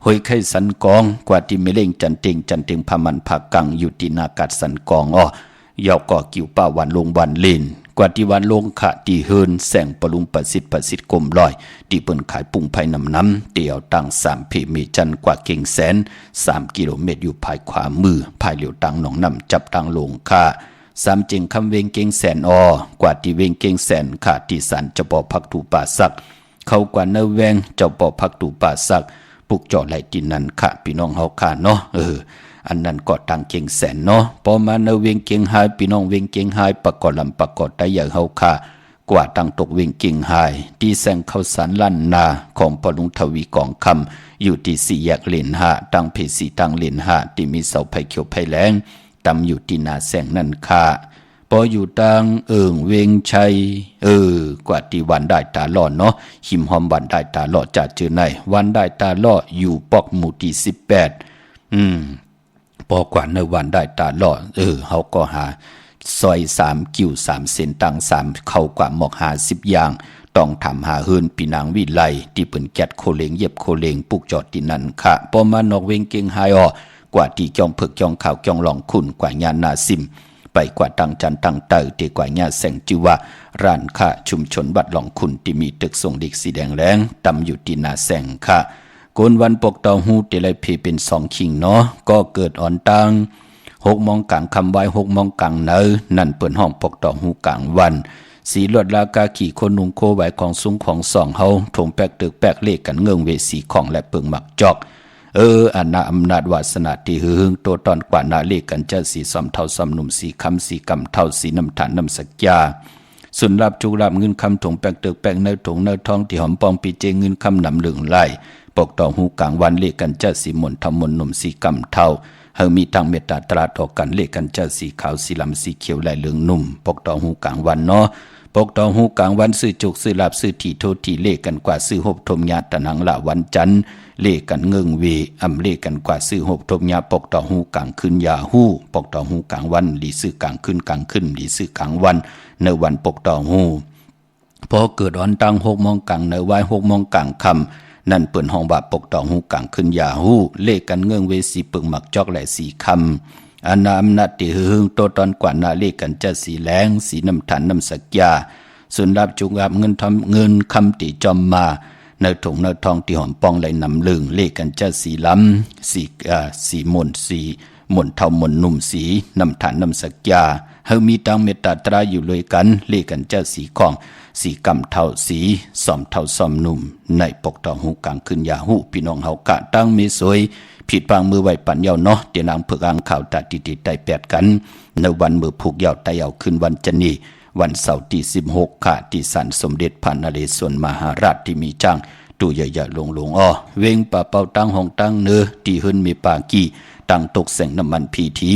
หอยไข่สันกองกว่าที่เมเล่งจันเต็งพามันผากังอยู่ที่นากัดสันกองยาวก่อกิ่วป้าวันลงวันเลนกว่าที่วันลงขะที่เฮินแสงปลุงประสิทธิ์กลมลอยที่เปิ้นขายปุ่งไผ่น้ำเตียวตั้ง3เพเมจันกว่าเก่งแสน3กิโลเมตรอยู่ภายขวามือภายเหลียวตังหนองน้ำจับตังลงค่ะสามเจงคำเวงเก่งแสนกว่าที่เวงเก่งแสนค่ะที่สันเจ้าปอพักถูป่าสักเข้ากว่าเนแวงเจ้าปอพักถูป่าสักปุกจอไหลที่นั่นค่ะพี่น้องเฮาค่ะเนาะอันนั้นก็ตังเก่งแสนเนาะพอมาเนเวงเก่งหายพี่น้องเวงเก่งหายประกอบลำประกอบได้อย่างเฮาค่ะกว่าตังตกเวงเก่งหายที่แสงเข้าสารลั่นนาของปลุงทวีกองคำอยู่ที่4แยกเลน5ตังเพสีตังเลน5ที่มีเสาไผ่เขียวไผ่แหลงตำอยู่ที่นาแสงนั่นค่ะพออยู่ตังเวงชัยกว่าที่วันได้ตาล่อเนาะหิมหอมวันได้ตาล่อจัดเจอในวันได้ตาล่ออยู่ปอกหมู่ที่18พอกว่าในวันได้ตาล่อเฮาก็หาซอย3กิ่ว3เส้นตัง3เข้ากว่าหมอก50อย่างต้องทำหาเฮินปีนางวิไลที่เปิ้นแกดโคเลงเย็บโคเลงปุกจอดที่นั่นค่ะพอมานอกเวงเก่งหายกว่าที่จ้องเพิกจ้องข่าวจ้องหลองคุณกว่าญาณนาซิมไปกว่าตังจันตังเตอที่กว่าญาแสงจิวะร้านค้าชุมชนวัดหลองคุณที่มีตึกทรงเด็กสีแดงแรงตำอยู่ที่นาแสงค่ะก กลวันปกตองหูเตลัยเพเป็น2ขิงเนาะก็เกิดอ่อนตัง6 โมงกลางคำไว้6 โมงกลางเนอนั่นเปิ้นห้องปกตองหูกลางวันสีลวดลากาขี่คนนุงโคไหวของสูงของสองเฮาถงแปกตึกแปกเลขกันเงิงเวสีของและเปิงหมักจอกอันนาอำนาจวาสนาที่หึงตัวตอนกว่านาเลขกันจะสีสอมเท่าสอมหนุ่มสีคำสีกำเท่าสีน้ำฐานน้ำสักยาส่วนรับจุกรับเงินคำถงแปกตึกแปกเนื้อถงเนื้อทองที่หอมปองปีเจเงินคำนำเหลืองไหลปกตองหูกลางวันเลขกันจะสีมนทำมนหนุ่มสีกำเท่าเฮามีทางเมตตาตราต่อกันเลขกันจะสีขาวสีลำสีเขียวไหลเหลืองนุ่มปกตองหูกลางวันเนาะปกตองหูกลางวันซื้อจุกซื้อลาบซื้อที่โทษที่เลขกันกว่าซื้อหบทมญาตนังละวันจันทร์เลขกันเงิงเวอำเลขกันกว่าซื้อหบทมญาปกตองหูกลางคืนยาหูปกตองหูกลางวันหลีซื้อกลางคืนกลางคืนหลีซื้อกลางวันในวันปกตองหูพอเกิดอ่อนตัง6 โมงกลางในวัย6 โมงกลางคำนั่นเปิ่นห้องบาปกตองหูกลางคืนยาหูเลขกันเงิงเวสีปึงหมักจอกและสีคำอานาอำนาจที่หึงโตตอนกว่านาเลขกันจะสีแรงสีน้ำฐานน้ำสักยาส่วนรับจุกรับเงินทำเงินคำติจอมมาในถุงในทองที่หอมปองไหลนำลึงเลขกันจะสีล้ำสีมนสีมนเท่ามนนุ่มสีน้ำฐานน้ำสักยาเฮามีตังเมตตาตราอยู่เลยกันเลขกันจะสีของสีกำเท่าสีสอมเท่าสอมนุ่มในปกตองหูกลางคืนยาหูพี่น้องเฮากะตั้งเมสวยผิดปางมือไหวปันเยาเนาะเตียนางเผือกอ่างข่าวตาติไตแปดกันในวันมือผูกเยาไตเยาขึ้นวันจันนีวันเสาร์ที่16ค่ะที่ศาลสมเด็จพระนเรศวรมหาราชที่มีจ้างตู้ใหญ่ๆลงอ้อเวงป่าเป่าตั้งห้องตั้งเนื้อที่หึนมีปากี้ตั้งตกแสงน้ำมันพีที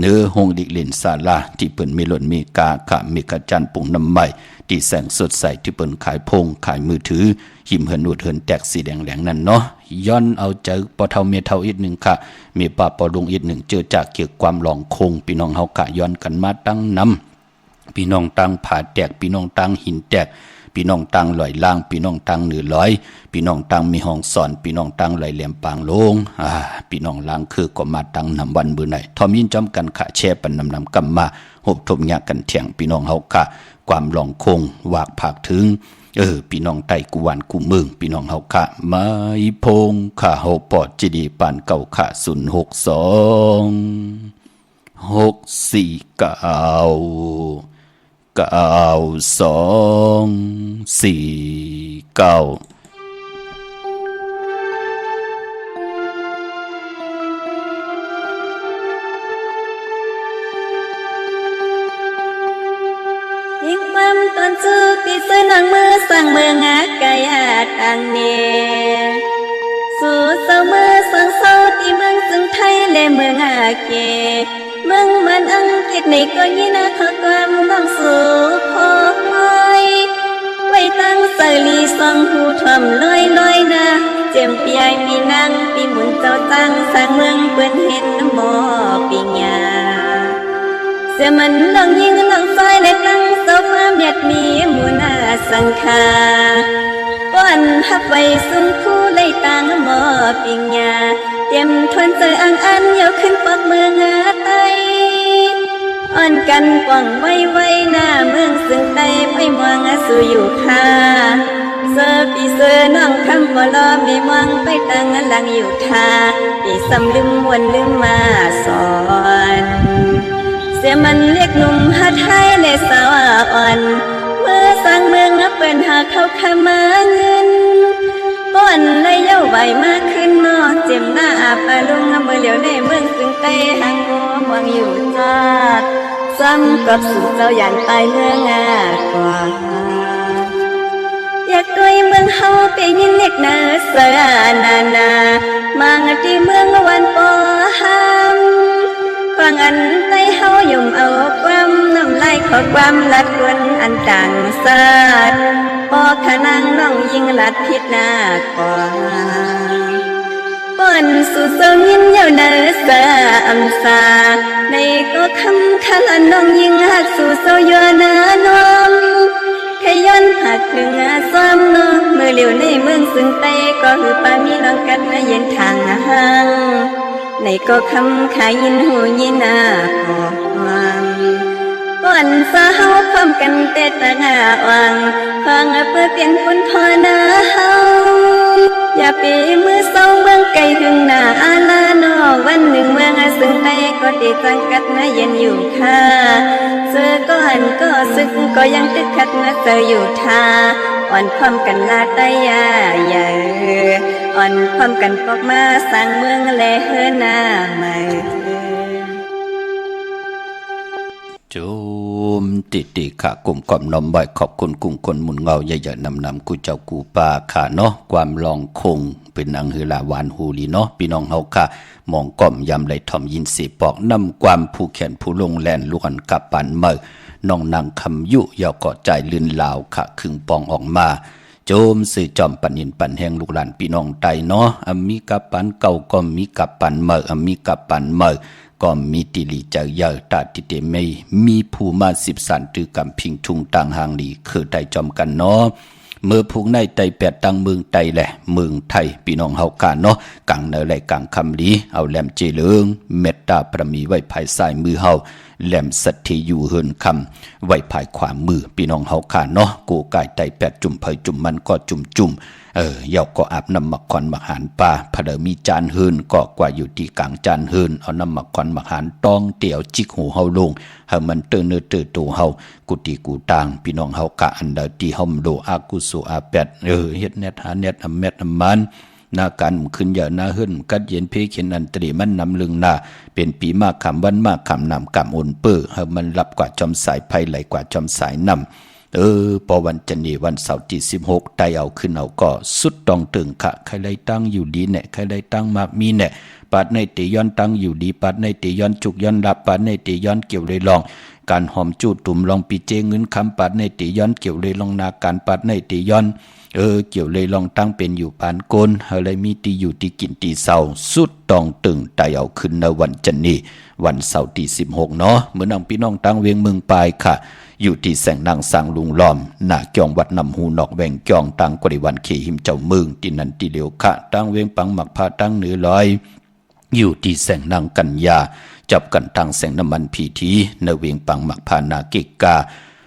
เนื้อห้องดิกเล่นศาลาที่เปิ่นมีหล่นมีกาขะมีกระจันปุ่งน้ำใหม่ที่แสงสดใสที่เปิ่นขายพงขายมือถือหิมเหินอุดเหินแตกสีแดงแหลงนั่นเนาะย้อนเอาใจปอเท่าเมียเท่าอีกหนึ่งค่ะมีป่าปอลงอีกหนึ่งเจอจากเกี่ยวความหลองคงพี่น้องเฮากะย้อนกันมาตั้งน้ำพี่น้องตั้งผาแตกพี่น้องตั้งหินแตกพี่น้องตั้งลอยล่างพี่น้องตั้งเหนือลอยพี่น้องตั้งมีห้องสอนพี่น้องตั้งลอยเหลี่ยมปางโลงพี่น้องล่างคือก็มาตั้งนำวันมือไหนทอมยินจอมกันขะแช่ปันนำกำมาหบทมยากันเถียงพี่น้องเฮากะความหลองคงวากผากถึงพี่น้องไต้กูหวานกูเมืองพี่น้องเฮากะไม้พงข้าเฮาปอดจีดีปานเก่าขะ062 649 9249ตอนซื้อปีเสื้อหนังมือสั่งเมืองหากายาตังเนสู่เสามือสั่งเสาที่เมืองจึงไทยและเมืองอาเกเมืองมันอังกฤษในก็ยินาขความน้องสู่พอคอยไว้ตั้งใส่ลีซองหูทอมลอยนะเจียมปียปีนางปีหมุนเจ้าตั้งสร้างเมืองเปิ้นเห็นหมอปีญาเสียมันลองยิงลองซอยและตั้งเสาฟ้าเบียดมีมูนาสังคาป้อนฮับไว้สุ่มคู่เลยต่างหมอปิงยาเตรียมทวนเจออันเยาขึ้นปอกเมืองอาไตอ่อนกันกว่างไว้หน้าเมืองซึ่งไตไม่มองสู่อยู่ค่าเสื้อปีเสื้อน้องคำบ่ลอไม่มองไปตั้งหลังอยู่ท่าปีซ้ำลืมวนลืมมาสอนเสียมันเรียกหนุ่มหัดให้ในสาวอ่อนเมื่อสร้างเมืองนับเป็นหาเขาขามาเงินป้อนเลยเย้าใบมากขึ้นนอเจ็บหน้าปาลุงเมื่อเหลียวในเมืองซึ่งไตหางงัวมองอยู่จอดซ้ำกับสู่เจ้ายันตายเรื่องกว่าอยากด้วยเมืองเฮาไปยินเล็กนาเสนามังที่เมืองวันปอหามฟังอันใต้เฮายุ่มเอาความน้ำลายขอความลัดวนอันต่างศาสตร์พอขนางน้องยิงลัดพิษหน้ากว่าป้อนสู่เสยินเยาเนสาอัมสาในก็คำคาลันน้องยิงหักสู่เสยนานอมขย้อนหักถึงซ้ำน้องเมื่อเหลียวในเมืองซึ่งไตก็คือปามีน้องกันเย็นทางห่างในก็คำขายินหูยินขอความก่อนสาวพร้อมกันแต่ตางาวังฟังเพื่อเปลี่ยนคนพอนาเฮาอย่าปีมือเศร้า ซึ่งใดก็ได้จังกัดนะเย็นอยู่ค่ะเจอก็หันก็ซึกก็ยังตึกขัดนะเจออยู่ท่าอ่อนพร้อมกันลาตายาอย่าอ่อนพร้อมกันปอกมาสร้างเมืองแลเฮือหน้าใหม่จุมติติค่ะกลุ่มก่อมน้อมบ่อยขอบคุณกลุ่มคนหมุนเงาใหญ่ๆนำกูเจ้ากูป่าค่ะเนาะความลองคงเป็นนางฮือลาวานฮูลีเนาะพี่น้องเฮาค่ะมองก่อมยำไหลถ่อมยินสีปอกนำความผู้แขนผู้ลงแลนลูกอันกับปันเมื่อน้องนางคำยุยาวก่อใจลื่นลาวค่ะครึ่งปองออกมาโจมสื่อจอมปันยินปันแห่งลูกหลานพี่น้องไตเนาะมีกับปันเก่าก็มีกับปันเมื่อมีกับปันเมื่อก็มีติลีเจเยอตาติเตไม่มีผู้มา10สันตือกำพิงทุงต่างหางหลีคือไตจอมกันเนาะเมื่อพูกในไตแปดตั้งเมืองไตแหละเมืองไทยพี่น้องเฮากาเนาะกังเนอไหลกังคำลีเอาแหลมเจเลิงเมตตาประมีไว้ภายซ้ายมือเฮาแหลมสัตถิอยู่เฮินคำไว้ภายขวามือพี่น้องเฮากาเนาะกูกายไตแปดจุ่มเผยจุ่มมันก็จุ่มเยาก็อาบน้ำหมักควันหมักหานปลาพะเดมีจานเฮินก็กว่าอยู่ที่กลางจานเฮินเอาน้ำหมักควันหมักหานตองเตี่ยวจิกหูเฮาลงให้มันเตอเนื้อเตอตัวเฮากุฏิกูต่างพี่น้องเฮากะอันเดอที่เฮาโดอากุสุอาแปดเฮ็ดเน็ตหาเน็ตอำเม็ดอำมันนาการขึ้นอย่านาเฮินกัดเย็นเพเขียนอันตรีมันนำลึงนาเป็นปีมากคำวันมากคำนำกำอุ่นเปื้อให้มันรับกว่าจอมสายไผ่ไหลกว่าจอมสายนำพอวันจันทร์วันเสาร์ที่16ได้เอาขึ้นเอาก็สุดต้องตึงค่ะใครได้ตั้งอยู่ดีเนี่ยใครได้ตั้งมากมีเนี่ยปาดในตีย้อนตั้งอยู่ดีปาดในตีย้อนจุกย้อนรับปาดในตีย้อนเกี่ยวเลยลองการหอมจูดตุ่มลองปีเจเงินคำปาดในตีย้อนเกี่ยวเลยลองนาการปาดในตีย้อนเกี่ยวเลยลองตั้งเป็นอยู่ปานโกนอะไรมีตีอยู่ตีกินตีเศร้าสุดต้องตึงได้เอาขึ้นในวันจันทร์วันเสาร์ที่16เนาะเมื่อนำพี่น้องตั้งเวียงเมืองปลายค่ะอยู่ที่แสงนางสังลุงล้อมหน้าจองวัดนำหูนอกแวงจองตังกริวันเขหิมเจ้าเมืองที่นันที่เหลียวขะตั้งเวียงปังหมักพาตั้งเหนือลอยอยู่ที่แสงนางกัญญาจับกันทางแสงน้ำมันพีทีในเวียงปังหมักพานาเกกา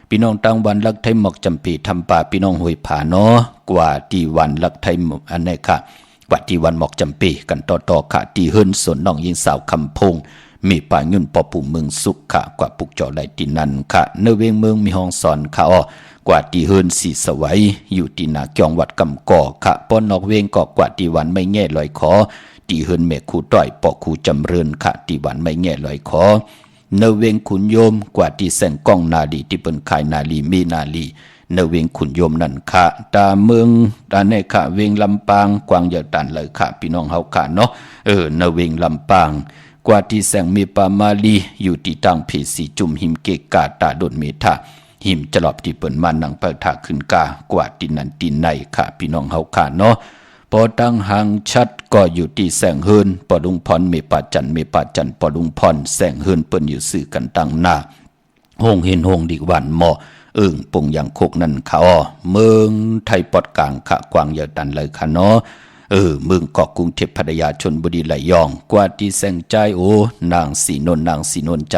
พี่น้องตั้งวันลักไทยหมอกจำปีทำป่าพี่น้องหวยผาเนาะกว่าที่วันลักไทยอันนี้ค่ะกว่าที่วันหมอกจำปีกันต่อค่ะที่เฮิรนสนน้องยิงสาวคำพงมีป่ายุ่นปอปุ่มเมืองสุขค่ะกว่าปุกเจาะไหลตินันค่ะเนเวงเมืองมีห้องสอนค่ะกว่าที่เฮิรนสีสวัยอยู่ที่นาจองวัดกำก่อค่ะป้อนนอกเวงก็กว่าที่วันไม่แง่ลอยคอที่เฮิรนเมฆคูต้อยปอคูจำเริญค่ะที่วันไม่แง่ลอยคอเนเวงขุนโยมกว่าที่แสงก้องนาลีที่เป็นขายนาลีมีนาลีเนเวงขุนโยมนั่นค่ะตาเมืองตาในค่ะเวงลำปางกวางเยอะตันเลยค่ะพี่น้องเฮาค่ะเนาะเนเวงลำปางกว่าที่แสงมีปามาลีอยู่ที่ตั้งเพสีจุ่มหิมเกกาตาดนเมธาหิมจะหลอบที่เปิ่นมานังเปิดถาขึ้นกากว่าที่นันตีในค่ะพี่น้องเฮาค่ะเนาะพอตั้งหางชัดก็อยู่ที่แสงเฮินปอดุงพรเมปาจันปอดุงพรแสงเฮินเปิ้นอยู่สื่อกันตั้งหน้าหงเห็นหงดีวันหมอปงอย่างโคกนั่นค่ะเมืองไทยปอดกลางค่ะกวางเยอะตันเลยค่ะเนาะเมืองเกาะกรุงเทพพัทยาชลบุรีไหลยองกว่าที่แสงใจนางสีนนใจ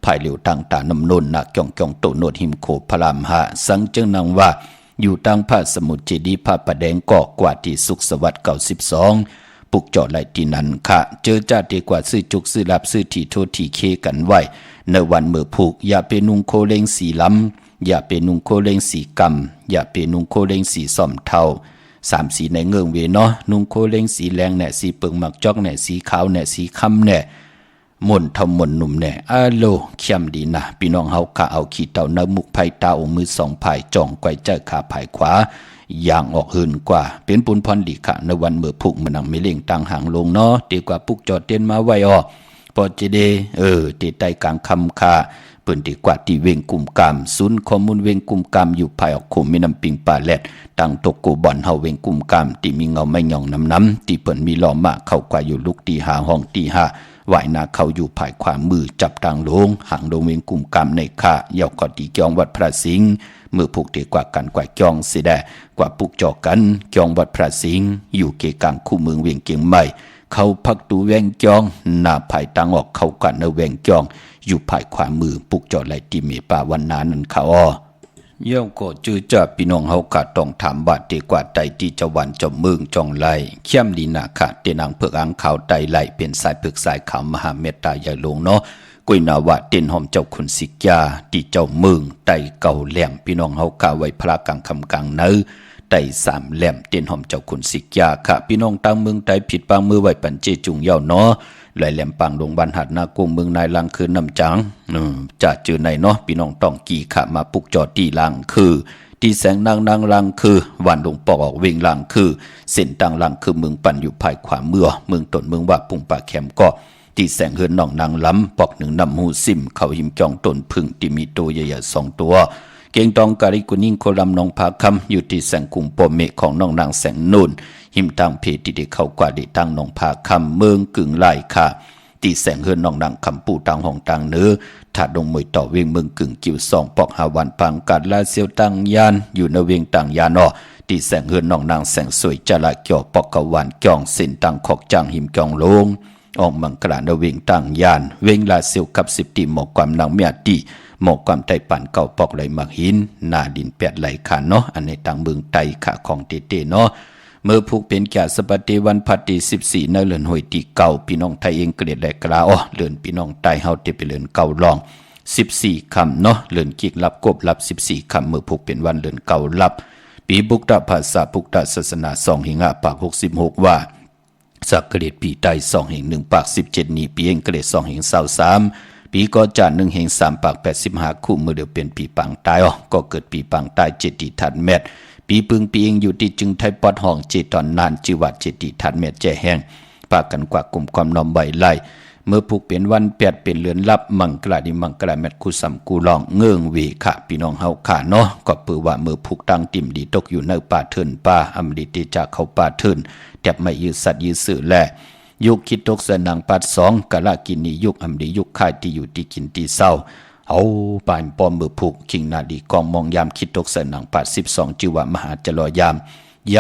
ภายเหลียวต่างตาน้ำนนนักจ่องโตโนดหิมโคพรามหะสังจึงนางว่าอยู่ตั้งพระสมุทรเจดีย์พระประแดงเกาะกว่าที่สุขสวัสดิ์92ปุกเจาะไหลที่นั้นค่ะเจอจ้าดีกว่าซื้อจุกซื้อลับซื้อที่โทษที่เคกันไว้ในวันเมื่อผูกอย่าเป็นนุ่งโคเลงสีล้ำอย่าเป็นนุ่งโคเลงสีกำอย่าเป็นนุ่งโคเลงสีส้มเทา3สีในเงื่องเวเนาะนุ่งโคเลงสีแรงแหน่สีเปิงหมักจอกแหน่สีขาวแหน่สีค่ำแหน่มนทำมนหนุ่มแหน่โลเข้มดีนะพี่น้องเฮากะเอาขี้เต่าเนื้อมุกไผ่ตาองมือ2ไผ่จ่องไกวเจ้าขาไผ่ขวาอย่างออกหืนกว่าเป็นปุนพรดีค่ะในวันเมื่อพุกมันนังไม่เล่งตังห่างลงเนาะดีกว่าปุกจอดเต้นมาไว้พอจะได้ตีใต้กลางคำคาเปิ่นดีกว่าที่เวงกุ่มกามศูนย์ข้อมูลเวงกุ่มกามอยู่ภายออกคุมมีน้ำปิงป่าแลดตั้งตกกูบ่อนเฮาเวงกุ่มกามที่มีเงาไม่หย่องน้ำที่เปิ่นมีล้อมากเข้ากว่าอยู่ลุกตีหาห้องตีหาไหวนาเขาอยู่ภายขวามือจับตังลงห่างลงเวงกุ่มกามในค่ายาวกอตีจองวัดพระสิงห์เมื่อผูกเดีกว่ากันกว่าจองเสียได้กว่าปุกจอกันจองวัดพระสิงห์อยู่เกกลางคู่เมืองเวียงเกียงใหม่เขาพักตูแวงจองหน้าภายตังออกเขากันในแวงจองอยู่ภายขวามือปุกจอไหลติเมป่าวันนานั้นเขา เย่าก็จื้อจ่าพี่น้องเฮาก็ต้องถามว่าดีกว่าใดที่จะวันจะเมืองจองไลเข้มลีนาค่ะเตนางเผือกอังขาวไตไหลเป็นสายเผือกสายขาวมหาเมตตาใหญ่หลวงเนาะกุยนาวะเต็นหอมเจ้าคุณสิกยาที่เจ้าเมืองไตเก่าแหลมพี่น้องเฮากะไว้พระกังคำกังเนื้อไตสามแหลมเต็นหอมเจ้าคุณสิกยาค่ะพี่น้องตั้งเมืองไตผิดปางมือไว้ปันเจจุงเย่าเนาะไหลแหลมปังลงบันหัดนากุงเมืองนายลังคือน้ำจังจะเจอในเนาะพี่น้องต้องกี่ค่ะมาปุกจอดที่ลังคือที่แสงนางลังคือวันลงปอกออกเวงลังคือเส้นต่างลังคือเมืองปั่นอยู่ภายขวาเมืองตนเมืองว่าปุงป่าแคมก็ที่แสงเฮือนน้องนางล้ำปอกหนึ่งนำหูซิมเขาหิมจองตนพึ่งที่มีตัวใหญ่ๆ2 ตัวเก่งตองการิกุนิ่งโคลำน้องพาคำอยู่ที่แสงกุมปมเมฆของน้องนางแสงนุ่นหิมทางเพที่ได้เข้ากว่าได้ตั้งน้องพาคำเมืองกึ่งไล่ค่ะที่แสงเฮือนน้องนางคำปูต่างห้องต่างเนื้อถาดงมวยต่อเวียงเมืองกึ่งกิ่ว2 ปอกหาวันปังกัดลาเซียวต่างยานอยู่ในเวียงต่างยานที่แสงเฮือนน้องนางแสงสวยจละเกี่ยวปอกกะวันจ่องเส้นต่างขอกจางหิมจองลงออกมังกราในเวียงต่างยานเวียงลาเซียวกับ10 ตีหมอกความนางเมียตีหมอกความไตปั่นเก่าปอกไหลมักหินนาดิน8ไหลขาเนาะอันในต่างเมืองไตขาของเตเนาะเมื่อผูกเป็นแก่สปฏิวันพัดที่14ในเลือนหวยที่เก่าพี่น้องไทยเองเกลียดและกลาเลือนพี่น้องไตเฮาจะไปเลือนเก่าลอง14 คำเนาะเลือนกิกลับกบลับ14 คำเมื่อผูกเป็นวันเลือนเก่าลับปีบุกตะภาษาปุกตะศาสนา2 หิงะปาก66ว่าสักเกลียดปีไต2 หิง1 ปาก17นี้ปีเองเกลียด2 หิง23ปีก็จาน1 หิง3 ปาก85คู่เมื่อเดียวเป็นปีปังตายก็เกิดปีปังตาย7 ติทันแมตปีปึงปีเองอยู่ที่จึงไทยปอดห้องเจตอนนานจิวัดเจติทันเม็ดแจแห้งปากกันกว่ากลุ่มความนอมใบไล่เมื่อผูกเป็นวันเปียดเป็นเลือนลับมังกราดิมังกราเม็ดคุสัมกูลองเงื่องวีค่ะพี่น้องเฮาขาเนาะก็ปือว่าเมื่อผูกตั้งติ่มดีตกอยู่ในป่าเทินป่าอำดีติจากเขาป่าเทินแทบไม่ยืดสัตว์ยืดสื่อแลยุคคิดตกเสนังปัด2กะละกินนียุคอำดียุคค่ายที่อยู่ที่กินที่เศร้าเอาปานปอมมือผูกคิงนาดีกองมองยามคิดตกเสนังปัด12จิวะมหาจรอย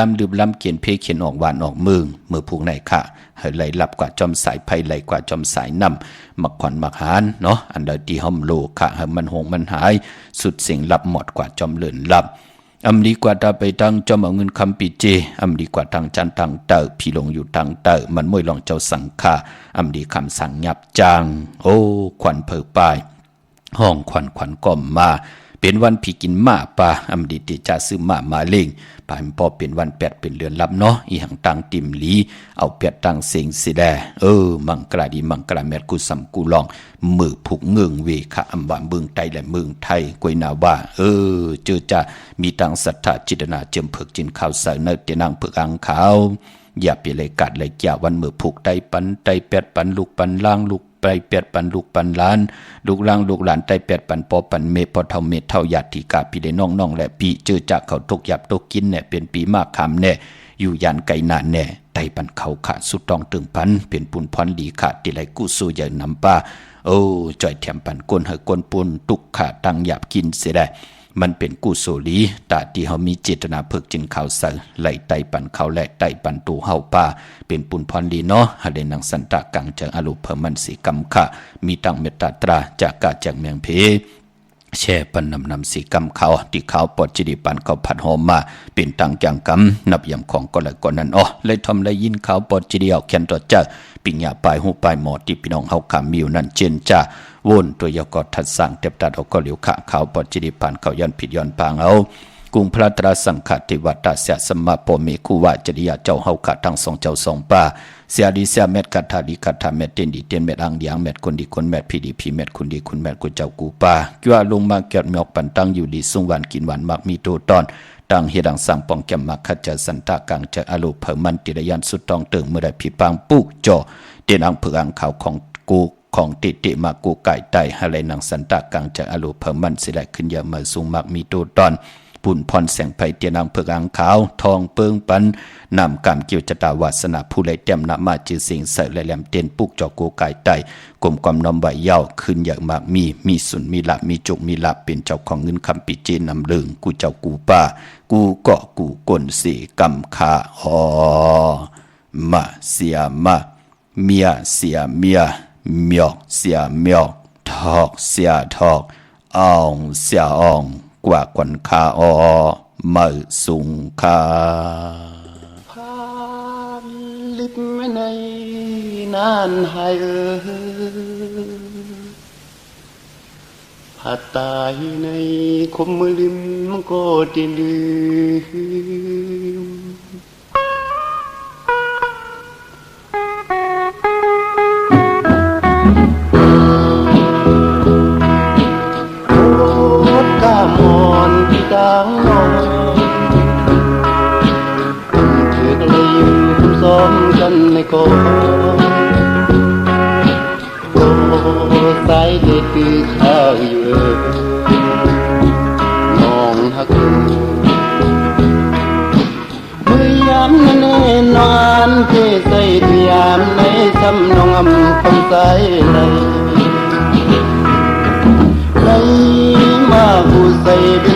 ามดื่มล้ำเขียนเพเขียนออกหวานออกมือผูกไหนค่ะให้ไหลลับกว่าจอมสายไผ่ไหลกว่าจอมสายนำมักขวัญมักหานเนาะอันใดที่ห้อมโลค่ะให้มันหงมันหายสุดเสียงลับหมดกว่าจอมเลื่อนลับอำดีกว่าตาไปตั้งจอมเอาเงินคำปีเจอำดีกว่าทางจันทางเตอพี่ลงอยู่ทางเตอมันมวยลองเจ้าสังฆาอำดีคำสั่งหยับจางโอ้ขวัญเผอปายห้องขวัญก่อมมาเป็นวันผีกินหมาป่าอำดีติจ่าซื้อหมาเล่งป่านพอเป็นวัน8เป็นเรือนลับเนาะอีหังตังติมหลีเอา8ตังเสียงสิแดมังกราดีมังกราแมดกุสัมกูลองมือผูกเงืองเวคะอำบาเมืองไทยและเมืองไทยกวยนาว่าเจอจะมีตังศรัทธาจิตนาเจิมเผือกจินข้าวใส่เนตนางเผือกอังขาวอย่าไปเลยกัดเลยแก่วันมือผูกไตปันไต8ปันลูกปันล่างลูกไป8ปันลูกปันล้านลูกล่างลูกหลานไต8ปันปอปันเมพอเท่าเมเท่าหยาดที่กาพี่ได้น้องและพี่เจอจากเขาตกหยับตกกินเนี่ยเป็นปีมากคำแน่อยู่ยันไก่นานแน่ไตปันเขาขาดสุดตองตึงพันเป็นปุนพรดีขาดที่ไรกู้สู้ใหญ่นำป้าจ่อยแถมปันก้นให้ก้นปุนตุกขาตังหยาบกินเสียได้มันเป็นกุศลีตาที่เขามีเจตนาเพิกจินข่าวใส่ไหลไตปันเขาและไตปันตูเฮาป่าเป็นปุนพรดีเนาะให้ได้นังสันตะกังจังอรุเพมันสีกำค่ะมีตังเมตตาตราจากกาจากเมียงเพแช่ปันนำสีกำเขาที่เขาปอดจิดิปันเขาผัดหอมมาเป็นตังจังกำนับยำของก็เลยก่อนนั้นเลยทำเลยยินเขาปอดจิดิเอาแขนต่อจ้าปิญญาปลายหูปลายหมอที่พี่น้องเฮาขามิวนั่นเจนจ้าวนตัวยกอดทัดสั่งเต็บตัดเอาก็เหลียวขะเขาปอดจิดิปันเขาย้อนผิดย้อนปางเอากุงพระตราสังฆติวัตตาเสียสมมาโปเมคูวาจริยาเจ้าเฮาขะทั้ง2เจ้า2ป่าเสียดีเสียเม็ดกัทธาดีกัทธาเม็ดเตียนดีเตียนเม็ดอังเดียงเม็ดคนดีคนเม็ดพี่ดีพี่เม็ดคุณดีคุณเม็ดกูเจ้ากูป่ากิ้วลงมาเกิดมีออกปันตั้งอยู่ดีสุงวันกินหวานมักมีโตตอนตั้งเฮดังสังปองแกมมักขจัดสันตากังจะอรุเผมันติระยันสุดตองเติงเมื่อได้ผีปางปุกจ่อเตียนอังเผืองขาวของติมากูไก่ไตอะไรนางสันตากังจะอรุเผมันสิได้ขึ้นยามาสุงมักมีโตตอนปุ่นพรแสงไผเตียนางเผือกอังขาวทองเปิงปันนำกามเกี่ยวจตาวาสนาผู้ไรเต็มนามาจือสิงใส่และแหลมเตียนปุกจอกูไก่ไตกลมความน้อมใบเย้าขึ้นอย่างมากมีสุนมีละมีจุกมีละเป็นเจ้าของเงินคำปิเจนำเลิงกูเจ้ากูป่ากูเกาะกูกลสีกำขามาเสียมาเมียเสียเมียเมียเสียเมียทอกเสียทอกอ่องเสียอ่อง กว่าขวัญคาออมาสุงคาพานลิบไม่ในนานหายผาตายในคมมือลิมก็ติลืมกามอนที่ดังนอนถืออะไรยืนซ้อมกันในกองโอ้สายเด็ดคือข้าอยู่น้องฮักเมื่อยามนั้นแน่นอนเพื่อใส่ที่ยามในสำนองอำคำใส่เลยมาผู้ใส่เป็น